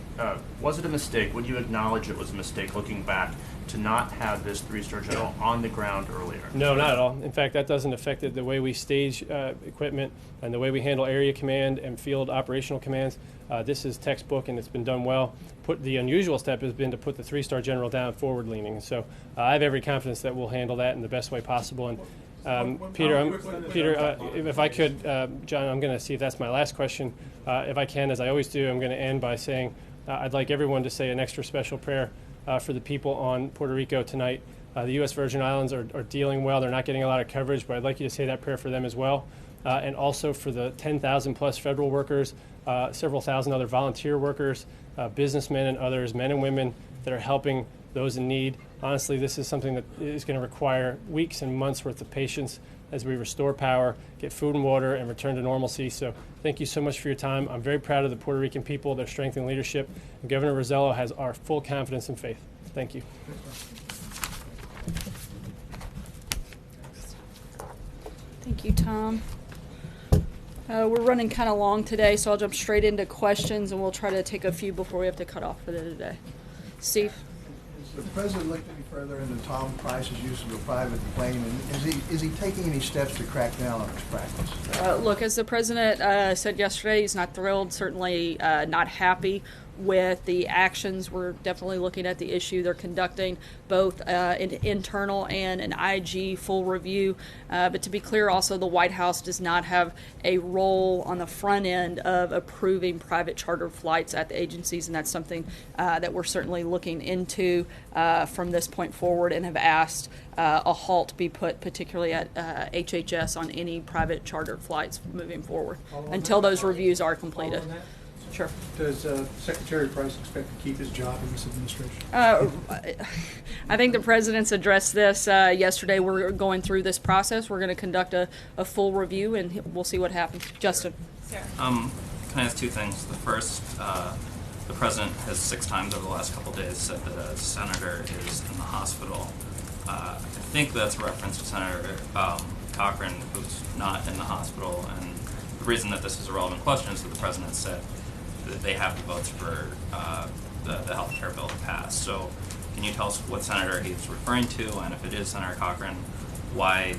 was it a mistake? Would you acknowledge it was a mistake looking back to not have this 3-star general on the ground earlier? No, not at all. In fact, that doesn't affect the way we stage equipment and the way we handle area command and field operational commands. This is textbook, and it's been done well. The unusual step has been to put the 3-star general down forward-leaning. So I have every confidence that we'll handle that in the best way possible. And Peter, if I could, John, I'm going to see if that's my last question. If I can, as I always do, I'm going to end by saying I'd like everyone to say an extra special prayer for the people on Puerto Rico tonight. The U.S. Virgin Islands are dealing well. They're not getting a lot of coverage, but I'd like you to say that prayer for them as well. And also for the 10,000 plus federal workers, several thousand other volunteer workers, businessmen and others, men and women that are helping those in need. Honestly, this is something that is going to require weeks and months worth of patience as we restore power, get food and water, and return to normalcy. So thank you so much for your time. I'm very proud of the Puerto Rican people, their strength and leadership. And Governor Rosello has our full confidence and faith. Thank you. Thank you, Tom. We're running kind of long today, so I'll jump straight into questions, and we'll try to take a few before we have to cut off for the day. Steve? Has the president looked any further into Tom Price's use of a private plane, and is he taking any steps to crack down on his practice? Look, as the president said yesterday, he's not thrilled, certainly not happy with the actions. We're definitely looking at the issue. They're conducting both an internal and an IG full review. But to be clear, also, the White House does not have a role on the front end of approving private charter flights at the agencies, and that's something that we're certainly looking into from this point forward, and have asked a halt be put, particularly at HHS, on any private charter flights moving forward until those reviews are completed. Sure. Does Secretary Price expect to keep his job in this administration? I think the president's addressed this yesterday. We're going through this process. We're going to conduct a full review, and we'll see what happens. Justin. Can I ask two things? The first, the president has 6 times over the last couple of days said that a senator is in the hospital. I think that's a reference to Senator Cochran, who's not in the hospital. And the reason that this is a relevant question is that the president said that they have the votes for the health care bill to pass. So can you tell us what senator he's referring to, and if it is Senator Cochran, why,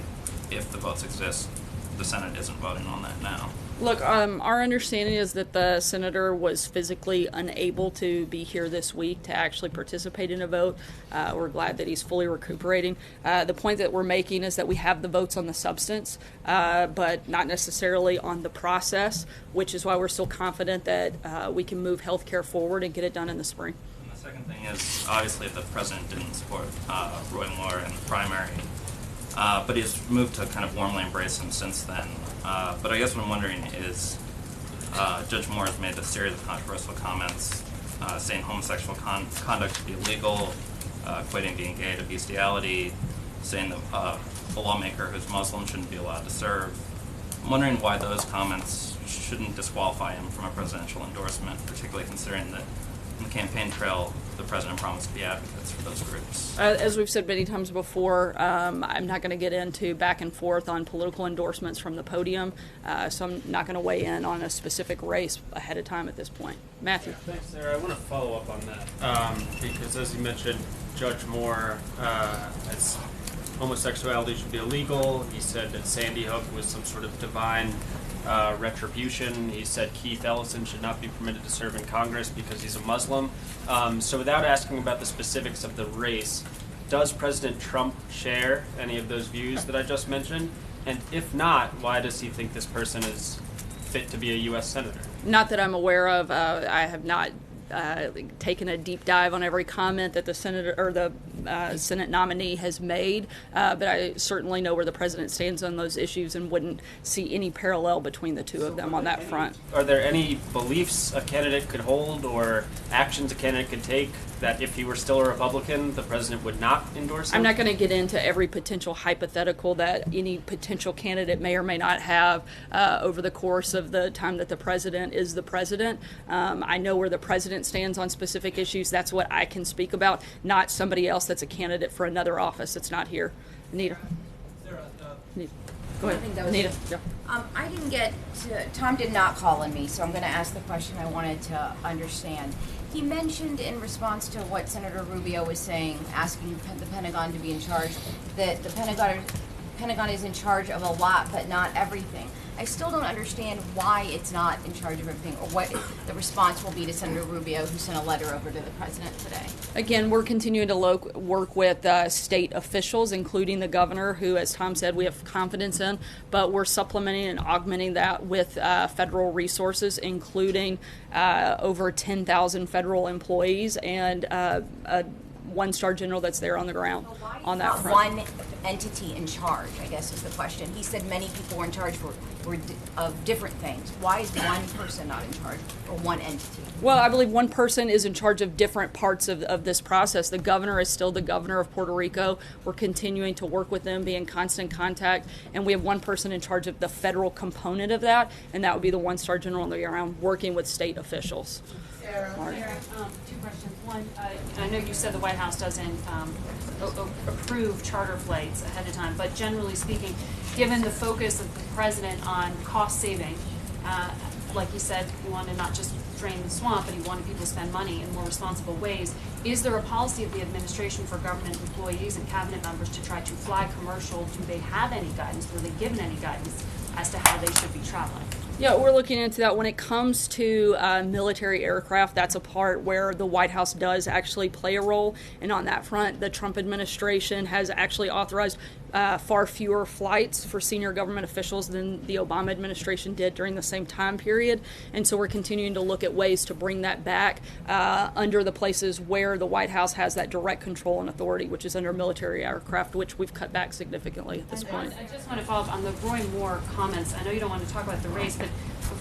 if the votes exist, the Senate isn't voting on that now? Look, our understanding is that the senator was physically unable to be here this week to actually participate in a vote. We're glad that he's fully recuperating. The point that we're making is that we have the votes on the substance, but not necessarily on the process, which is why we're still confident that we can move health care forward and get it done in the spring. And the second thing is, obviously, the president didn't support Roy Moore in the primary, but he's moved to kind of warmly embrace him since then. But I guess what I'm wondering is, Judge Moore has made a series of controversial comments saying homosexual conduct should be illegal, equating being gay to bestiality, saying that a lawmaker who's Muslim shouldn't be allowed to serve. I'm wondering why those comments shouldn't disqualify him from a presidential endorsement, particularly considering that on the campaign trail, the president promised to be advocates for those groups. As we've said many times before, I'm not going to get into back and forth on political endorsements from the podium, so I'm not going to weigh in on a specific race ahead of time at this point. Matthew. Thanks, Sarah. I want to follow up on that because, as you mentioned, Judge Moore, as homosexuality should be illegal. He said that Sandy Hook was some sort of divine retribution. He said Keith Ellison should not be permitted to serve in Congress because he's a Muslim. So without asking about the specifics of the race, does President Trump share any of those views that I just mentioned? And if not, why does he think this person is fit to be a U.S. Senator? Not that I'm aware of. I have not taken a deep dive on every comment that the senator or the Senate nominee has made, but I certainly know where the president stands on those issues and wouldn't see any parallel between the two of them on that front. Are there any beliefs a candidate could hold or actions a candidate could take that if he were still a Republican, the president would not endorse him? I'm not going to get into every potential hypothetical that any potential candidate may or may not have over the course of the time that the president is the president. I know where the president stands on specific issues. That's what I can speak about, not somebody else that's a candidate for another office that's not here. Anita. Go ahead. Anita. Yeah. I didn't get to, Tom did not call on me, so I'm going to ask the question I wanted to understand. He mentioned in response to what Senator Rubio was saying, asking the Pentagon to be in charge, that the Pentagon is in charge of a lot but not everything. I still don't understand why it's not in charge of everything, or what the response will be to Senator Rubio, who sent a letter over to the president today. Again, we're continuing to work with state officials, including the governor, who, as Tom said, we have confidence in, but we're supplementing and augmenting that with federal resources, including over 10,000 federal employees and a one-star general that's there on the ground on that front. One entity in charge, I guess, is the question. He said many people were in charge of different things. Why is one person not in charge, or one entity? Well, I believe one person is in charge of different parts of this process. The governor is still the governor of Puerto Rico. We're continuing to work with them, be in constant contact, and we have one person in charge of the federal component of that, and that would be the one-star general on the ground working with state officials. Sarah, two questions. One, I know you said the White House doesn't approve charter flights ahead of time, but generally speaking, given the focus of the president on cost saving, like you said, he wanted not just drain the swamp, but he wanted people to spend money in more responsible ways. Is there a policy of the administration for government employees and cabinet members to try to fly commercial? Do they have any guidance? Were they given any guidance as to how they should be traveling? Yeah, we're looking into that. When it comes to military aircraft, that's a part where the White House does actually play a role. And on that front, the Trump administration has actually authorized far fewer flights for senior government officials than the Obama administration did during the same time period. And so we're continuing to look at ways to bring that back under the places where the White House has that direct control and authority, which is under military aircraft, which we've cut back significantly at this point. I just want to follow up on the Roy Moore comments. I know you don't want to talk about the race, but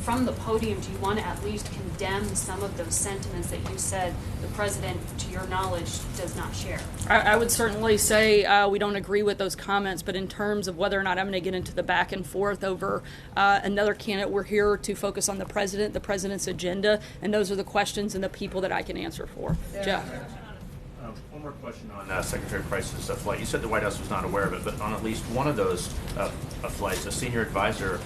from the podium, do you want to at least condemn some of those sentiments that you said the president, to your knowledge, does not share? I would certainly say we don't agree with those comments, but in terms of whether or not I'm going to get into the back and forth over another candidate, we're here to focus on the president's agenda, and those are the questions and the people that I can answer for. Yeah. Jeff. One more question on Secretary Price's flight. You said the White House was not aware of it, but on at least one of those flights, a senior advisor,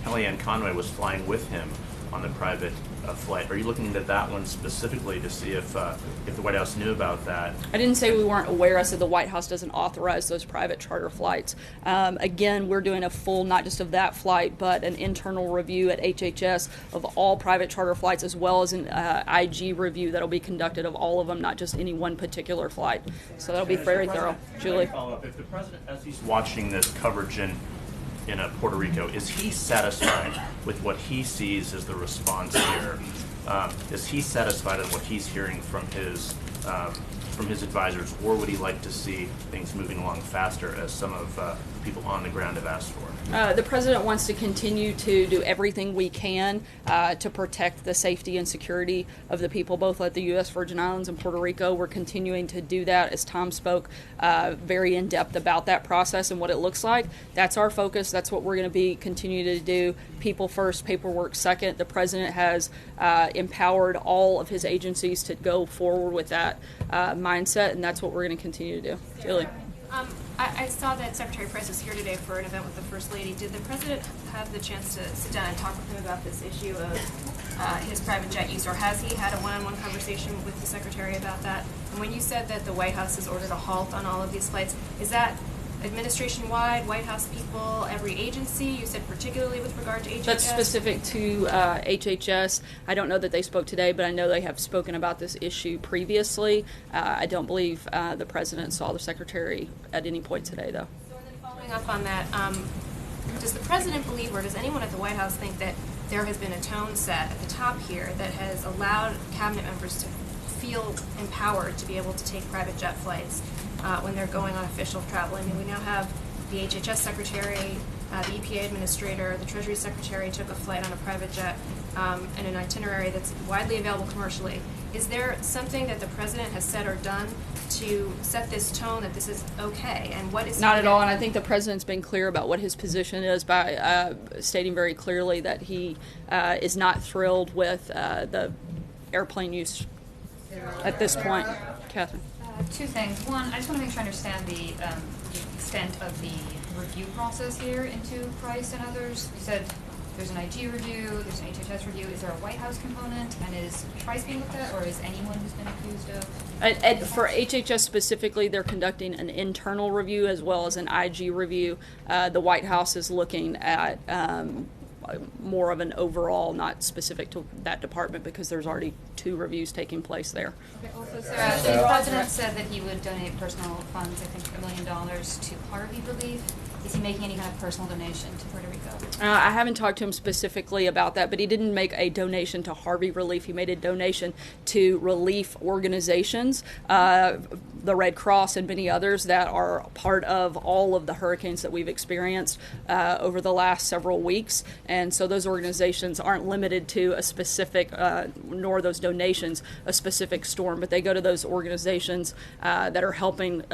Kellyanne Conway, was flying with him on the private flight. Are you looking into that one specifically to see if the White House knew about that? I didn't say we weren't aware. I said the White House doesn't authorize those private charter flights. Again, we're doing a full, not just of that flight, but an internal review at HHS of all private charter flights, as well as an IG review that'll be conducted of all of them, not just any one particular flight. So that'll be very thorough. Julie? If the president, as he's watching this coverage in Puerto Rico, is he satisfied with what he sees as the response here? Is he satisfied with what he's hearing from his from his advisors, or would he like to see things moving along faster, as some of people on the ground have asked for? The president wants to continue to do everything we can to protect the safety and security of the people, both at the U.S. Virgin Islands and Puerto Rico. We're continuing to do that, as Tom spoke very in depth about that process and what it looks like. That's our focus. That's what we're going to be continuing to do. People first, paperwork second. The president has empowered all of his agencies to go forward with that mindset, and that's what we're going to continue to do. Julie. I saw that Secretary Price was here today for an event with the First Lady. Did the President have the chance to sit down and talk with him about this issue of his private jet use, or has he had a one-on-one conversation with the Secretary about that? And when you said that the White House has ordered a halt on all of these flights, is that administration-wide, White House people, every agency? You said particularly with regard to HHS? That's specific to HHS. I don't know that they spoke today, but I know they have spoken about this issue previously. I don't believe the president saw the secretary at any point today, though. So, and then following up on that, does the president believe, or does anyone at the White House think that there has been a tone set at the top here that has allowed cabinet members to feel empowered to be able to take private jet flights when they're going on official travel? I mean, we now have the HHS secretary, the EPA administrator, the Treasury secretary took a flight on a private jet and an itinerary that's widely available commercially. Is there something that the president has said or done to set this tone that this is okay? And what is not at all? And I think the president's been clear about what his position is by stating very clearly that he is not thrilled with the airplane use at this point. Catherine. Two things. One, I just want to make sure I understand the extent of the review process here into Price and others. You said there's an IG review, there's an HHS review. Is there a White House component? And is Price being looked at, or is anyone who's been accused of? For HHS specifically, they're conducting an internal review as well as an IG review. The White House is looking at more of an overall, not specific to that department, because there's already 2 reviews taking place there. Okay, also, Sarah, the president said that he would donate personal funds, I think $1 million to Harvey relief. Is he making any kind of personal donation to Puerto Rico? I haven't talked to him specifically about that, but he didn't make a donation to Harvey Relief. He made a donation to relief organizations, the Red Cross and many others that are part of all of the hurricanes that we've experienced over the last several weeks. And so those organizations aren't limited to a specific, nor those donations, a specific storm, but they go to those organizations that are helping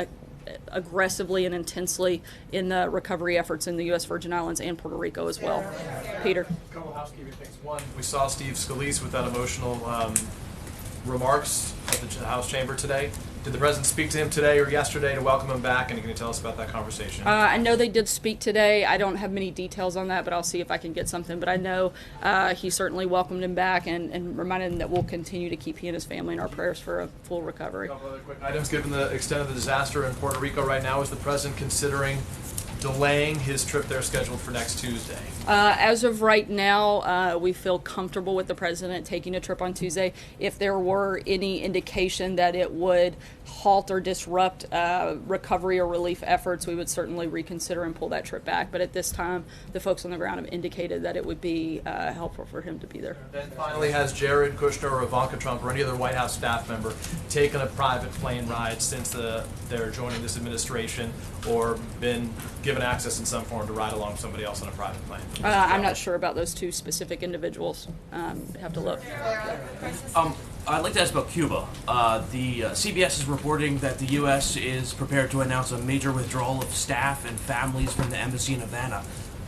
aggressively and intensely in the recovery efforts in the U.S. Virgin Islands and Puerto Rico as well. Peter. A couple housekeeping things. One, we saw Steve Scalise with that emotional remarks at the House chamber today. Did the president speak to him today or yesterday to welcome him back? And can you tell us about that conversation? I know they did speak today. I don't have many details on that, but I'll see if I can get something. But I know he certainly welcomed him back and reminded him that we'll continue to keep he and his family in our prayers for a full recovery. A couple other quick items. Given the extent of the disaster in Puerto Rico right now, is the president considering delaying his trip there scheduled for next Tuesday? As of right now, we feel comfortable with the president taking a trip on Tuesday. If there were any indication that it would halt or disrupt recovery or relief efforts, we would certainly reconsider and pull that trip back. But at this time, the folks on the ground have indicated that it would be helpful for him to be there. Then finally, has Jared Kushner or Ivanka Trump or any other White House staff member taken a private plane ride since they're joining this administration, or been given access in some form to ride along with somebody else on a private plane? I'm not sure about those 2 specific individuals. Have to look. I'd like to ask about Cuba. The CBS is reporting that the U.S. is prepared to announce a major withdrawal of staff and families from the embassy in Havana.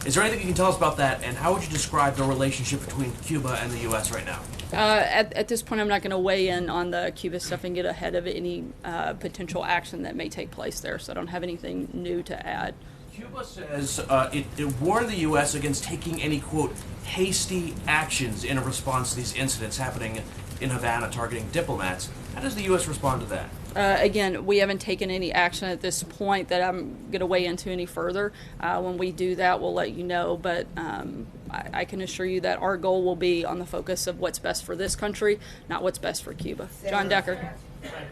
Is there anything you can tell us about that, and how would you describe the relationship between Cuba and the U.S. right now? At this point, I'm not going to weigh in on the Cuba stuff and get ahead of any potential action that may take place there, so I don't have anything new to add. Cuba says it warned the U.S. against taking any, quote, hasty actions in a response to these incidents happening in Havana targeting diplomats. How does the U.S. respond to that? Again, we haven't taken any action at this point that I'm going to weigh into any further. When we do that, we'll let you know, but I can assure you that our goal will be on the focus of what's best for this country, not what's best for Cuba. John Decker.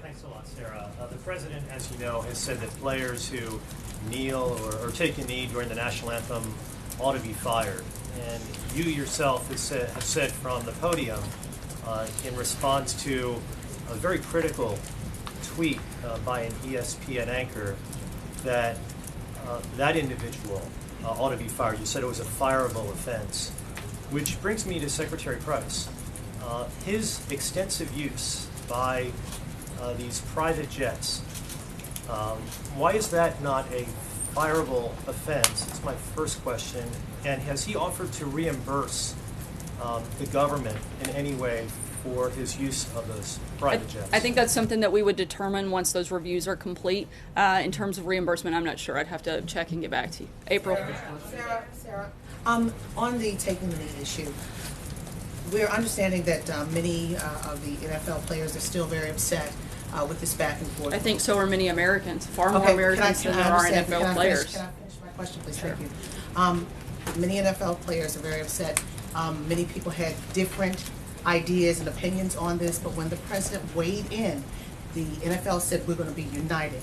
Thanks a lot, Sarah. The president, as you know, has said that players who kneel or take a knee during the national anthem ought to be fired. And you yourself have said from the podium in response to a very critical tweet by an ESPN anchor that that individual ought to be fired. You said it was a fireable offense, which brings me to Secretary Price. His extensive use by these private jets, why is that not a fireable offense? That's my first question. And has he offered to reimburse the government in any way for his use of those private jets? I think that's something that we would determine once those reviews are complete. In terms of reimbursement, I'm not sure. I'd have to check and get back to you. April? Sarah, on the taking the knee issue, we're understanding that many of the NFL players are still very upset with this back and forth. I think so are many Americans. Far more Americans than there are NFL players. Can I finish my question, please? Sure. Thank you. Many NFL players are very upset. Many people had different ideas and opinions on this, but when the president weighed in, the NFL said we're going to be united.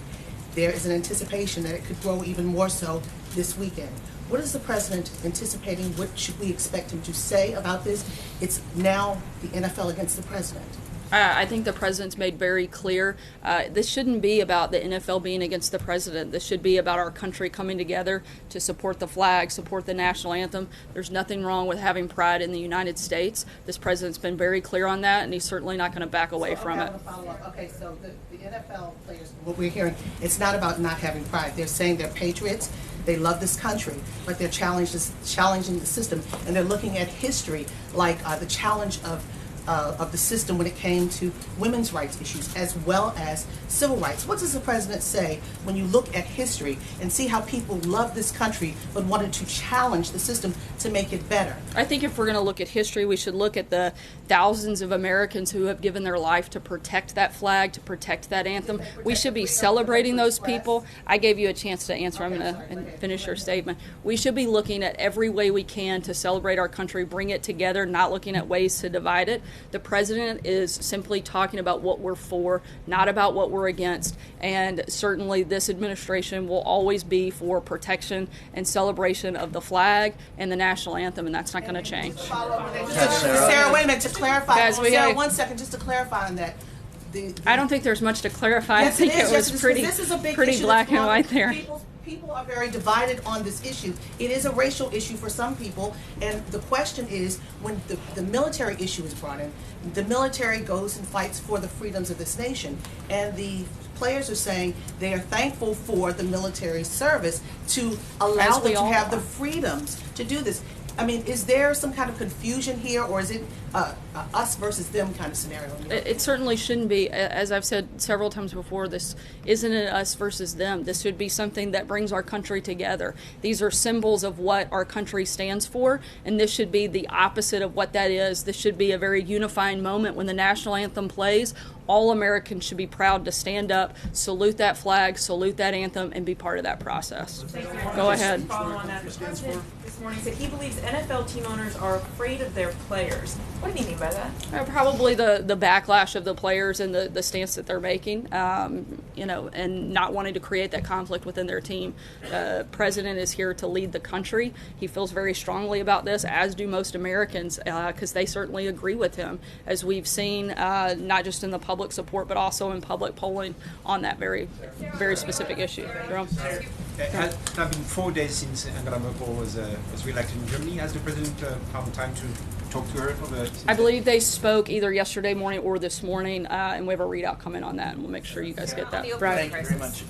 There is an anticipation that it could grow even more so this weekend. What is the president anticipating? What should we expect him to say about this? It's now the NFL against the president. I think the president's made very clear this shouldn't be about the NFL being against the president. This should be about our country coming together to support the flag, support the national anthem. There's nothing wrong with having pride in the United States. This president's been very clear on that, and he's certainly not going to back away from it. Okay, so the NFL players, what we're hearing, it's not about not having pride. They're saying they're patriots. They love this country, but they're challenging the system, and they're looking at history like the challenge of the system when it came to women's rights issues as well as civil rights. What does the president say when you look at history and see how people love this country but wanted to challenge the system to make it better? I think if we're going to look at history, we should look at the thousands of Americans who have given their life to protect that flag, to protect that anthem. We should be celebrating those people. I gave you a chance to answer. I'm going to finish your statement. We should be looking at every way we can to celebrate our country, bring it together, not looking at ways to divide it. The president is simply talking about what we're for, not about what we're against. And certainly this administration will always be for protection and celebration of the flag and the national anthem, and that's not going to change. Sarah, wait a minute, to clarify. Guys, Sarah, 1 second, just to clarify on that. I don't think there's much to clarify. Yes, I think it was pretty issue black and white there. People are very divided on this issue. It is a racial issue for some people, and the question is, when the military issue is brought in, the military goes and fights for the freedoms of this nation, and the players are saying they are thankful for the military service to allow them to have the freedoms to do this. I mean, is there some kind of confusion here, or is it us versus them kind of scenario? It certainly shouldn't be. As I've said several times before, this isn't an us versus them. This should be something that brings our country together. These are symbols of what our country stands for, and this should be the opposite of what that is. This should be a very unifying moment when the national anthem plays. All Americans should be proud to stand up, salute that flag, salute that anthem, and be part of that process. Go ahead. Follow on that. The president this morning said he believes NFL team owners are afraid of their players. What did he mean by that? Probably the backlash of the players and the stance that they're making, and not wanting to create that conflict within their team. The president is here to lead the country. He feels very strongly about this, as do most Americans, because they certainly agree with him, as we've seen not just in the public support, but also in public polling on that very, very specific issue. Jerome? It has been 4 days since Angela Merkel was re-elected in Germany. Has the president found time to talk to her? I believe they spoke either yesterday morning or this morning, and we have a readout coming on that, and we'll make sure you guys get that. Thank you very much.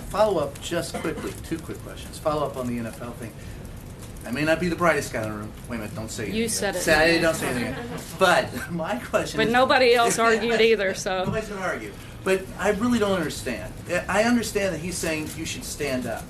Follow up just quickly, 2 quick questions. Follow up on the NFL thing. I may not be the brightest guy in the room. Wait a minute, don't say anything. You said it. Don't say anything. But my question is... But nobody else argued either, so... Nobody's going to argue. But I really don't understand. I understand that he's saying you should stand up.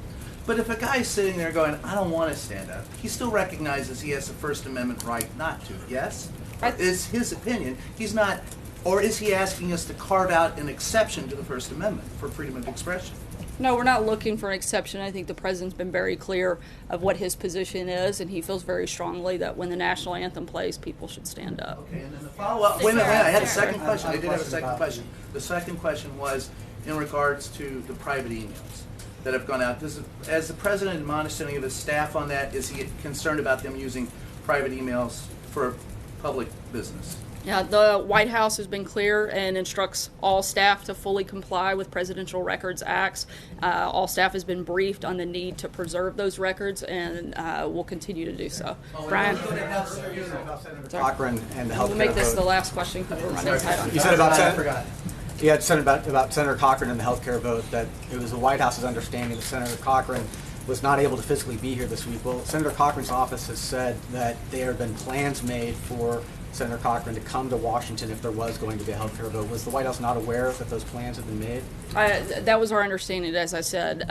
But if a guy's sitting there going, I don't want to stand up, he still recognizes he has a First Amendment right not to, yes? It's his opinion. He's not... Or is he asking us to carve out an exception to the First Amendment for freedom of expression? No, we're not looking for an exception. I think the president's been very clear of what his position is, and he feels very strongly that when the national anthem plays, people should stand up. Okay, and then the follow-up... Wait a minute, I had a second question. I did have a second question. The second question was in regards to the private emails that have gone out. As the president admonished any of his staff on that, is he concerned about them using private emails for public business? Yeah, the White House has been clear and instructs all staff to fully comply with Presidential Records Acts. All staff has been briefed on the need to preserve those records, and will continue to do so. Brian? Cochran and the healthcare We'll make this vote. the last question because we're running tight on time. You said about Senator Cochran and the healthcare vote that it was the White House's understanding that Senator Cochran was not able to physically be here this week. Well, Senator Cochran's office has said that there have been plans made for Senator Cochran to come to Washington if there was going to be a healthcare vote. Was the White House not aware that those plans had been made? That was our understanding, as I said,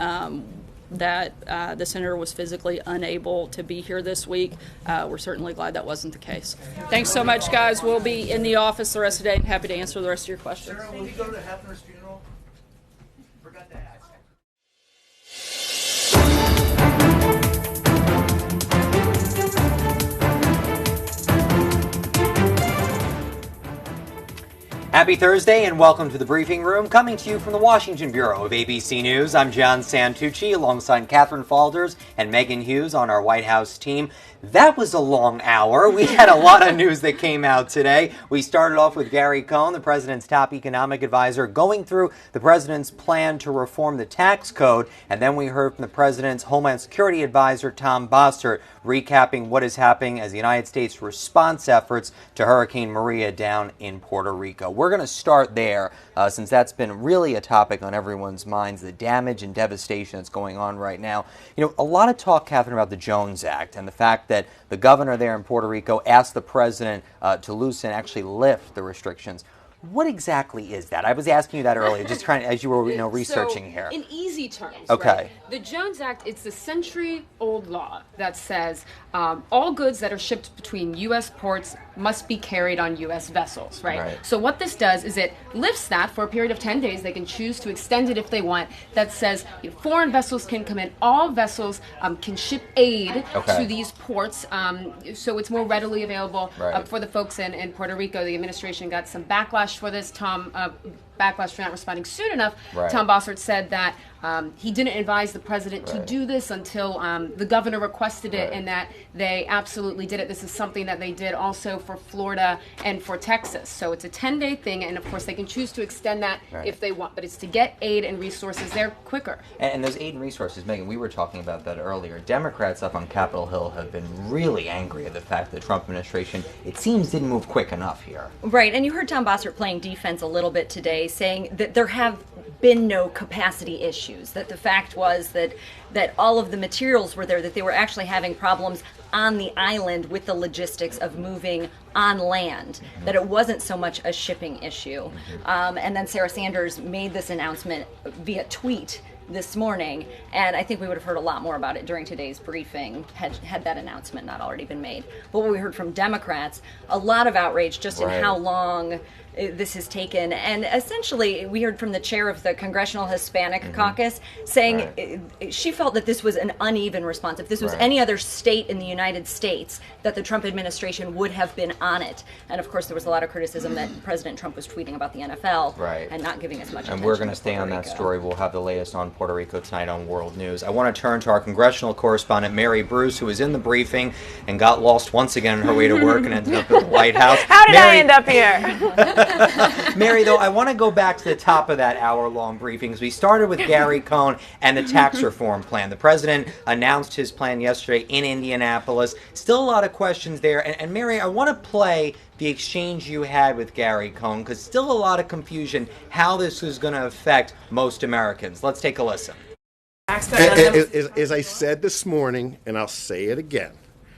that the senator was physically unable to be here this week. We're certainly glad that wasn't the case. Thanks so much, guys. We'll be in the office the rest of the day and happy to answer the rest of your questions. Sarah, will you go to Hefner's funeral? Forgot to ask. Happy Thursday and welcome to the Briefing Room, coming to you from the Washington Bureau of ABC News. I'm John Santucci alongside Catherine Falders and Megan Hughes on our White House team. That was a long hour. We had a lot of news that came out today. We started off with Gary Cohn, the president's top economic advisor, going through the president's plan to reform the tax code. And then we heard from the president's Homeland Security advisor, Tom Bossert, recapping what is happening as the United States response efforts to Hurricane Maria down in Puerto Rico. We're going to start there since that's been really a topic on everyone's minds, the damage and devastation that's going on right now. You know, a lot of talk, Catherine, about the Jones Act and the fact that the governor there in Puerto Rico asked the president to loosen, actually lift the restrictions. What exactly is that? I was asking you that earlier, just trying as you were researching here. In easy terms, okay. Right? The Jones Act, it's a century-old law that says all goods that are shipped between U.S. ports must be carried on U.S. vessels, right? So what this does is it lifts that for a period of 10 days. They can choose to extend it if they want. That says foreign vessels can come in. All vessels can ship aid to these ports, so it's more readily available for the folks in Puerto Rico. The administration got some backlash for this. Backlash for not responding soon enough. Tom Bossert said that he didn't advise the president to do this until the governor requested it, and that they absolutely did it. This is something that they did also for Florida and for Texas. So it's a 10-day thing, and of course they can choose to extend that if they want, but it's to get aid and resources there quicker. And those aid and resources, Megan, we were talking about that earlier. Democrats up on Capitol Hill have been really angry at the fact that the Trump administration, it seems, didn't move quick enough here. Right, and you heard Tom Bossert playing defense a little bit today, saying that there have been no capacity issues, that the fact was that all of the materials were there, that they were actually having problems on the island with the logistics of moving on land, that it wasn't so much a shipping issue. And then Sarah Sanders made this announcement via tweet this morning, and I think we would have heard a lot more about it during today's briefing had that announcement not already been made. But what we heard from Democrats, a lot of outrage just in how long this has taken. And essentially, we heard from the chair of the Congressional Hispanic Caucus saying she felt that this was an uneven response. If this was any other state in the United States, that the Trump administration would have been on it. And of course, there was a lot of criticism that President Trump was tweeting about the NFL and not giving as much attention. And we're going to stay on that story. We'll have the latest on Puerto Rico tonight on World News. I want to turn to our congressional correspondent, Mary Bruce, who was in the briefing and got lost once again on her way to work and ended up at the White House. How did I end up here? Mary, though, I want to go back to the top of that hour-long briefing because we started with Gary Cohn and the tax reform plan. The president announced his plan yesterday in Indianapolis. Still a lot of questions there. And Mary, I want to play the exchange you had with Gary Cohn because still a lot of confusion how this is going to affect most Americans. Let's take a listen. As I said this morning, and I'll say it again,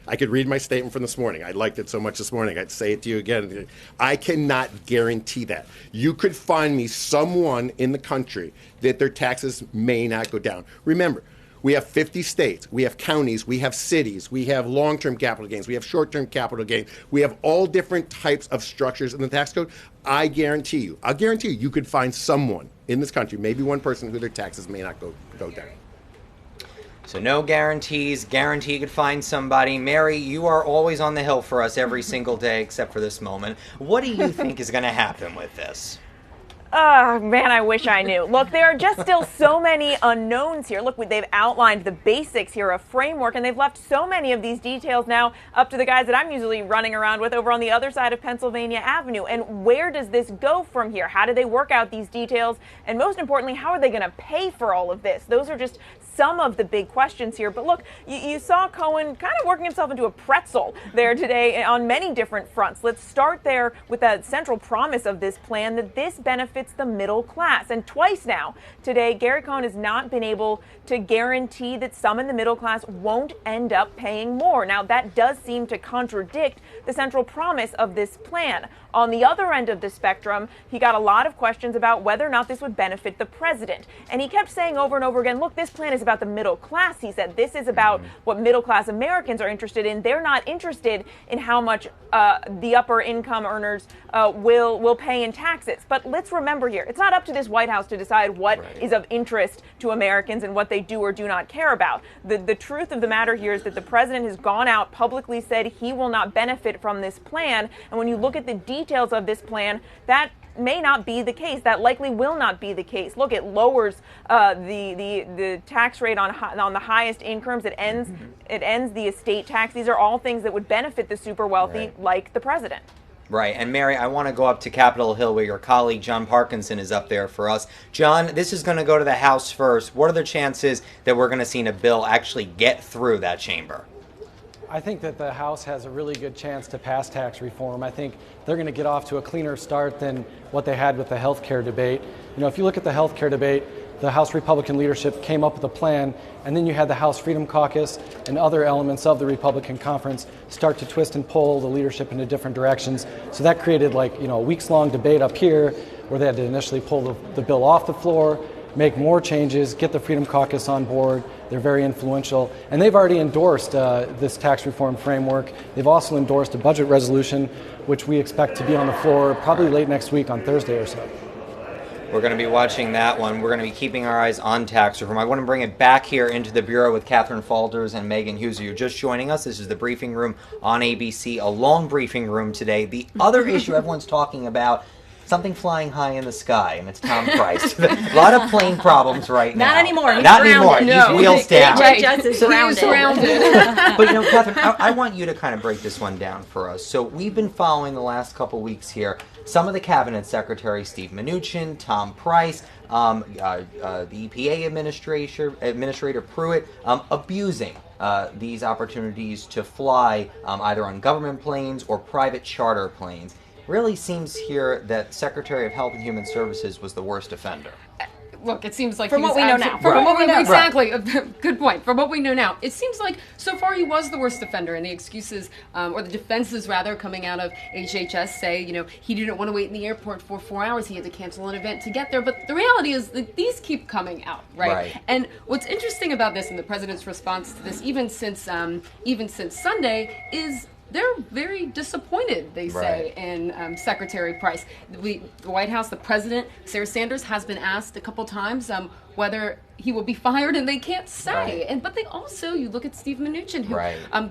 I could read my statement from this morning. I liked it so much this morning. I'd say it to you again. I cannot guarantee that. You could find me someone in the country that their taxes may not go down. Remember, we have 50 states. We have counties. We have cities. We have long-term capital gains. We have short-term capital gains. We have all different types of structures in the tax code. I'll guarantee you could find someone in this country, maybe one person, who their taxes may not go down. So no guarantees. Guarantee you could find somebody. Mary, you are always on the hill for us every single day except for this moment. What do you think is going to happen with this? Oh, man, I wish I knew. Look, there are just still so many unknowns here. Look, they've outlined the basics here, a framework, and they've left so many of these details now up to the guys that I'm usually running around with over on the other side of Pennsylvania Avenue. And where does this go from here? How do they work out these details? And most importantly, how are they going to pay for all of this? Those are just some of the big questions here. But look, you saw Cohen kind of working himself into a pretzel there today on many different fronts. Let's start there with that central promise of this plan, that this benefits the middle class. And twice now today, Gary Cohen has not been able to guarantee that some in the middle class won't end up paying more. Now, that does seem to contradict the central promise of this plan. On the other end of the spectrum, he got a lot of questions about whether or not this would benefit the president. And he kept saying over and over again, look, this plan is about the middle class. He said this is about what middle class Americans are interested in. They're not interested in how much the upper income earners will pay in taxes. But let's remember here, it's not up to this White House to decide what is of interest to Americans and what they do or do not care about. The truth of the matter here is that the president has gone out, publicly said he will not benefit from this plan. And when you look at the details of this plan, that may not be the case. That likely will not be the case. Look, it lowers the tax rate on the highest incomes. It ends the estate tax. These are all things that would benefit the super wealthy, like the president. Right. And Mary, I want to go up to Capitol Hill where your colleague John Parkinson is up there for us. John, this is going to go to the House first. What are the chances that we're going to see a bill actually get through that chamber? I think that the House has a really good chance to pass tax reform. I think they're going to get off to a cleaner start than what they had with the health care debate. You know, if you look at the health care debate, the House Republican leadership came up with a plan, and then you had the House Freedom Caucus and other elements of the Republican conference start to twist and pull the leadership into different directions. So that created a weeks-long debate up here where they had to initially pull the bill off the floor, make more changes, get the Freedom Caucus on board. They're very influential. And they've already endorsed this tax reform framework. They've also endorsed a budget resolution, which we expect to be on the floor probably late next week on Thursday or so. We're going to be watching that one. We're going to be keeping our eyes on tax reform. I want to bring it back here into the Bureau with Catherine Falders and Megan Hughes. You're just joining us. This is the briefing room on ABC, a long briefing room today. The other issue everyone's talking about, something flying high in the sky, and it's Tom Price. A lot of plane problems right now. Not anymore. He's Not grounded. anymore. No. He's wheels down. HHS is grounded. But Catherine, I want you to kind of break this one down for us. So we've been following the last couple weeks here some of the cabinet secretaries, Steve Mnuchin, Tom Price, the EPA Administrator Pruitt, abusing these opportunities to fly either on government planes or private charter planes. Really seems here that Secretary of Health and Human Services was the worst offender. Look, it seems like from what we know now. From what we know, exactly. Good point. From what we know now, it seems like so far he was the worst offender, and the excuses or the defenses rather coming out of HHS say, he didn't want to wait in the airport for 4 hours. He had to cancel an event to get there. But the reality is that these keep coming out, right? And what's interesting about this and the president's response to this, even since Sunday, is they're very disappointed, they say, in Secretary Price. The White House, the president, Sarah Sanders, has been asked a couple times whether he will be fired, and they can't say. But they also, you look at Steve Mnuchin, who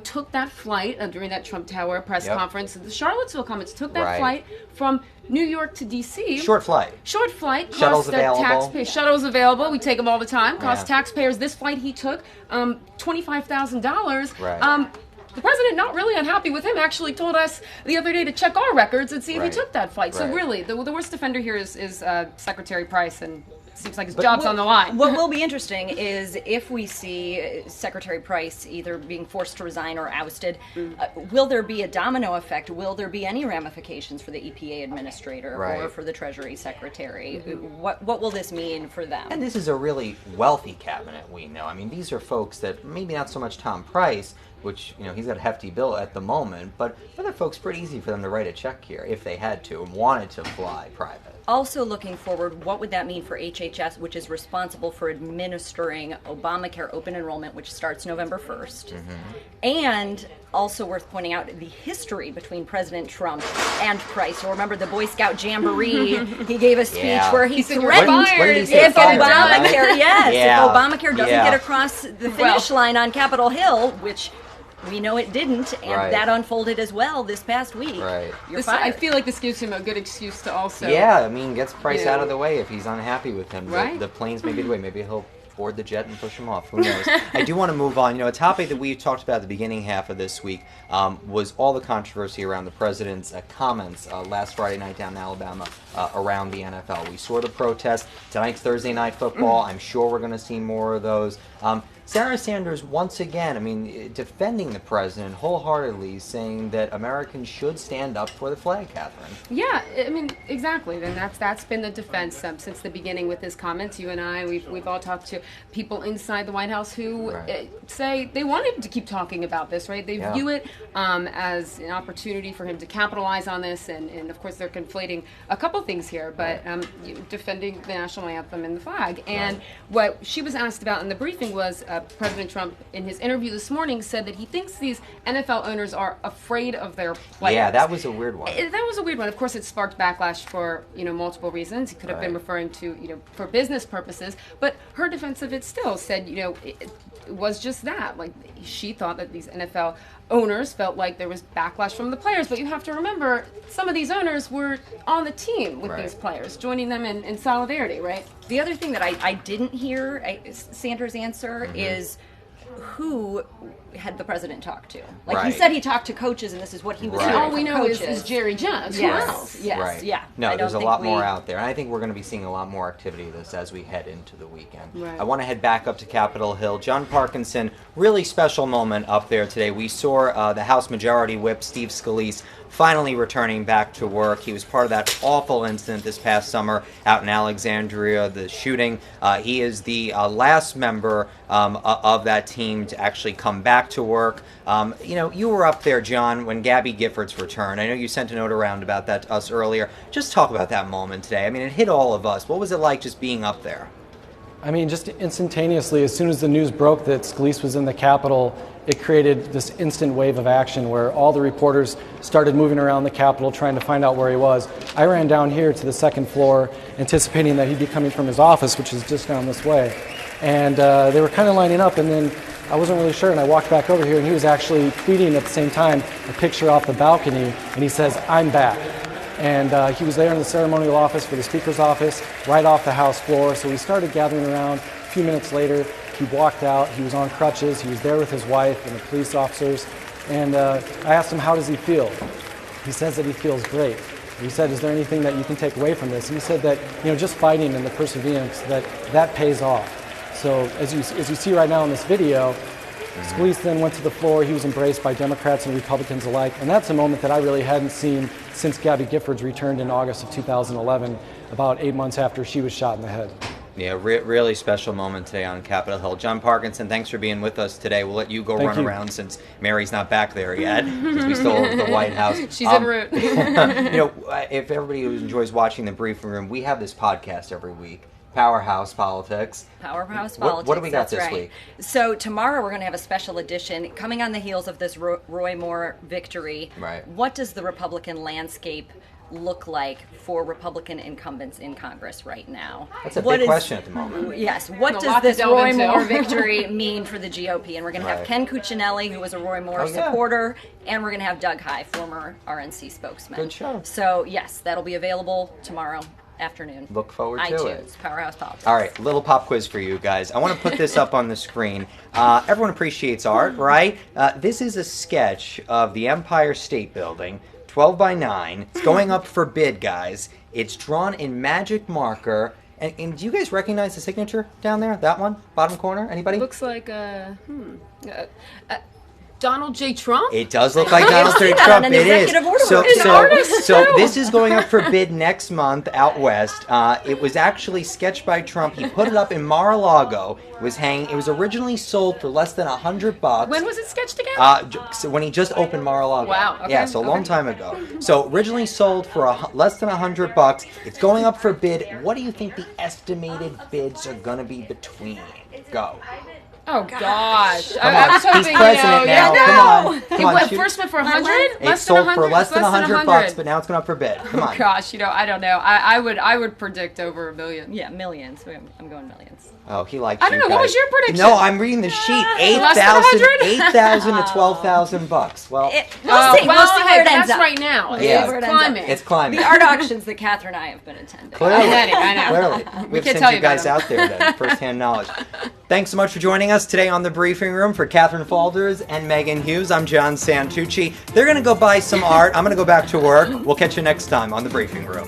took that flight during that Trump Tower press conference, the Charlottesville comments, took that flight from New York to D.C. Short flight. Shuttles available. Shuttles available. We take them all the time. Cost taxpayers. This flight he took, $25,000. The president, not really unhappy with him, actually told us the other day to check our records and see if he took that flight. So really, the worst offender here is Secretary Price, and it seems like his job's on the line. What will be interesting is if we see Secretary Price either being forced to resign or ousted, will there be a domino effect? Will there be any ramifications for the EPA Administrator or for the Treasury Secretary? What will this mean for them? And this is a really wealthy cabinet, we know. I mean, these are folks that maybe not so much Tom Price, which, he's got a hefty bill at the moment, but other folks, pretty easy for them to write a check here if they had to and wanted to fly private. Also looking forward, what would that mean for HHS, which is responsible for administering Obamacare open enrollment, which starts November 1st? And also worth pointing out the history between President Trump and Price. So remember the Boy Scout Jamboree, he gave a speech where he threatened if Obamacare, if Obamacare doesn't get across the finish line on Capitol Hill, which we know it didn't, and Right. that unfolded as well this past week. Right. You're I fired. feel like this gives him a good excuse to also. Yeah, I mean, gets Price Yeah. out of the way if he's unhappy with him. Right. The planes may be the way. Maybe he'll board the jet and push him off. Who knows? I do want to move on. A topic that we talked about at the beginning half of this week was all the controversy around the president's comments last Friday night down in Alabama around the NFL. We saw the protest. Tonight's Thursday Night Football. I'm sure we're going to see more of those. Sarah Sanders, once again, I mean, defending the president wholeheartedly, saying that Americans should stand up for the flag, Catherine. Yeah, I mean, exactly. And that's been the defense since the beginning with his comments. You and I, we've all talked to people inside the White House who say they want him to keep talking about this, right? They view it as an opportunity for him to capitalize on this, and of course they're conflating a couple things here, but defending the national anthem and the flag. And what she was asked about in the briefing was President Trump, in his interview this morning, said that he thinks these NFL owners are afraid of their players. Yeah, that was a weird one. That was a weird one. Of course, it sparked backlash for multiple reasons. He could have been referring to for business purposes, but her defense of it still said it was just that. Like, she thought that these NFL owners felt like there was backlash from the players, but you have to remember some of these owners were on the team with these players, joining them in solidarity, right? The other thing that I didn't hear Sanders' answer is who had the president talk to. Like, he said he talked to coaches, and this is what he was hearing All from we know coaches. is Jerry Jones. Yes. Who else? Yes. Right. Yeah. No, there's a lot more out there. And I think we're going to be seeing a lot more activity of this as we head into the weekend. Right. I want to head back up to Capitol Hill. John Parkinson, really special moment up there today. We saw the House Majority Whip, Steve Scalise, finally returning back to work. He was part of that awful incident this past summer out in Alexandria, the shooting. He is the last member of that team to actually come back to work. You were up there, John, when Gabby Giffords returned. I know you sent a note around about that to us earlier. Just talk about that moment today. I mean, it hit all of us. What was it like just being up there? I mean, just instantaneously, as soon as the news broke that Scalise was in the Capitol, it created this instant wave of action where all the reporters started moving around the Capitol trying to find out where he was. I ran down here to the second floor, anticipating that he'd be coming from his office, which is just down this way. And they were kind of lining up, and then I wasn't really sure, and I walked back over here, and he was actually tweeting at the same time a picture off the balcony, and he says, "I'm back." And he was there in the ceremonial office for the Speaker's office, right off the House floor. So we started gathering around. A few minutes later, he walked out. He was on crutches. He was there with his wife and the police officers. And I asked him, how does he feel? He says that he feels great. He said, is there anything that you can take away from this? And he said that, just fighting and the perseverance, that pays off. So as you see right now in this video, Scalise then went to the floor. He was embraced by Democrats and Republicans alike. And that's a moment that I really hadn't seen since Gabby Giffords returned in August of 2011, about 8 months after she was shot in the head. Yeah, really special moment today on Capitol Hill. John Parkinson, thanks for being with us today. We'll let you go run around since Mary's not back there yet, because we still have the White House. She's en route. If everybody who enjoys watching the briefing room, we have this podcast every week. Powerhouse Politics. Powerhouse Politics. What do we got that's this right. week? So tomorrow we're going to have a special edition coming on the heels of this Roy Moore victory. Right. What does the Republican landscape look like for Republican incumbents in Congress right now? That's a big question at the moment. Yes. What A lot does to this delve Roy into. Moore victory mean for the GOP? And we're going to have Ken Cuccinelli, who was a Roy Moore supporter, and we're going to have Doug High, former RNC spokesman. Good show. So yes, that'll be available tomorrow afternoon. Look forward to iTunes, it. Powerhouse Politics. All right, little pop quiz for you guys. I want to put this up on the screen. Everyone appreciates art, right? This is a sketch of the Empire State Building, 12 by 9. It's going up for bid, guys. It's drawn in magic marker. And do you guys recognize the signature down there? That one? Bottom corner? Anybody? Looks like Donald J. Trump? It does look like Donald J. Trump. It is. So this is going up for bid next month out west. It was actually sketched by Trump. He put it up in Mar-a-Lago. It was hanging. It was originally sold for less than $100. When was it sketched again? So when he just opened Mar-a-Lago. Wow. Okay. Yeah, so a long time ago. So originally sold for less than $100. It's going up for bid. What do you think the estimated bids are going to be between? Go. Oh gosh! Come on. He's president now. Come on. Come on, shoot. First went for 100. It Less than sold 100. for less than Less than 100 bucks, but now it's going up for a bid. Come on. Gosh, I don't know. I would predict over $1 million. Yeah, millions. I'm going millions. Oh, he likes I don't you know. What guys. was your prediction? No, I'm reading the sheet. Less than 100? $8,000 to $12,000. Well, We'll see where it ends that's up. right now. Yeah. It's climbing. it's climbing. The art auctions that Catherine and I have been attending. Clearly, I know. Clearly. We We've can't sent tell you you about guys them. out there then, first-hand knowledge. Thanks so much for joining us today on The Briefing Room. For Catherine Falders and Megan Hughes, I'm John Santucci. They're going to go buy some art. I'm going to go back to work. We'll catch you next time on The Briefing Room.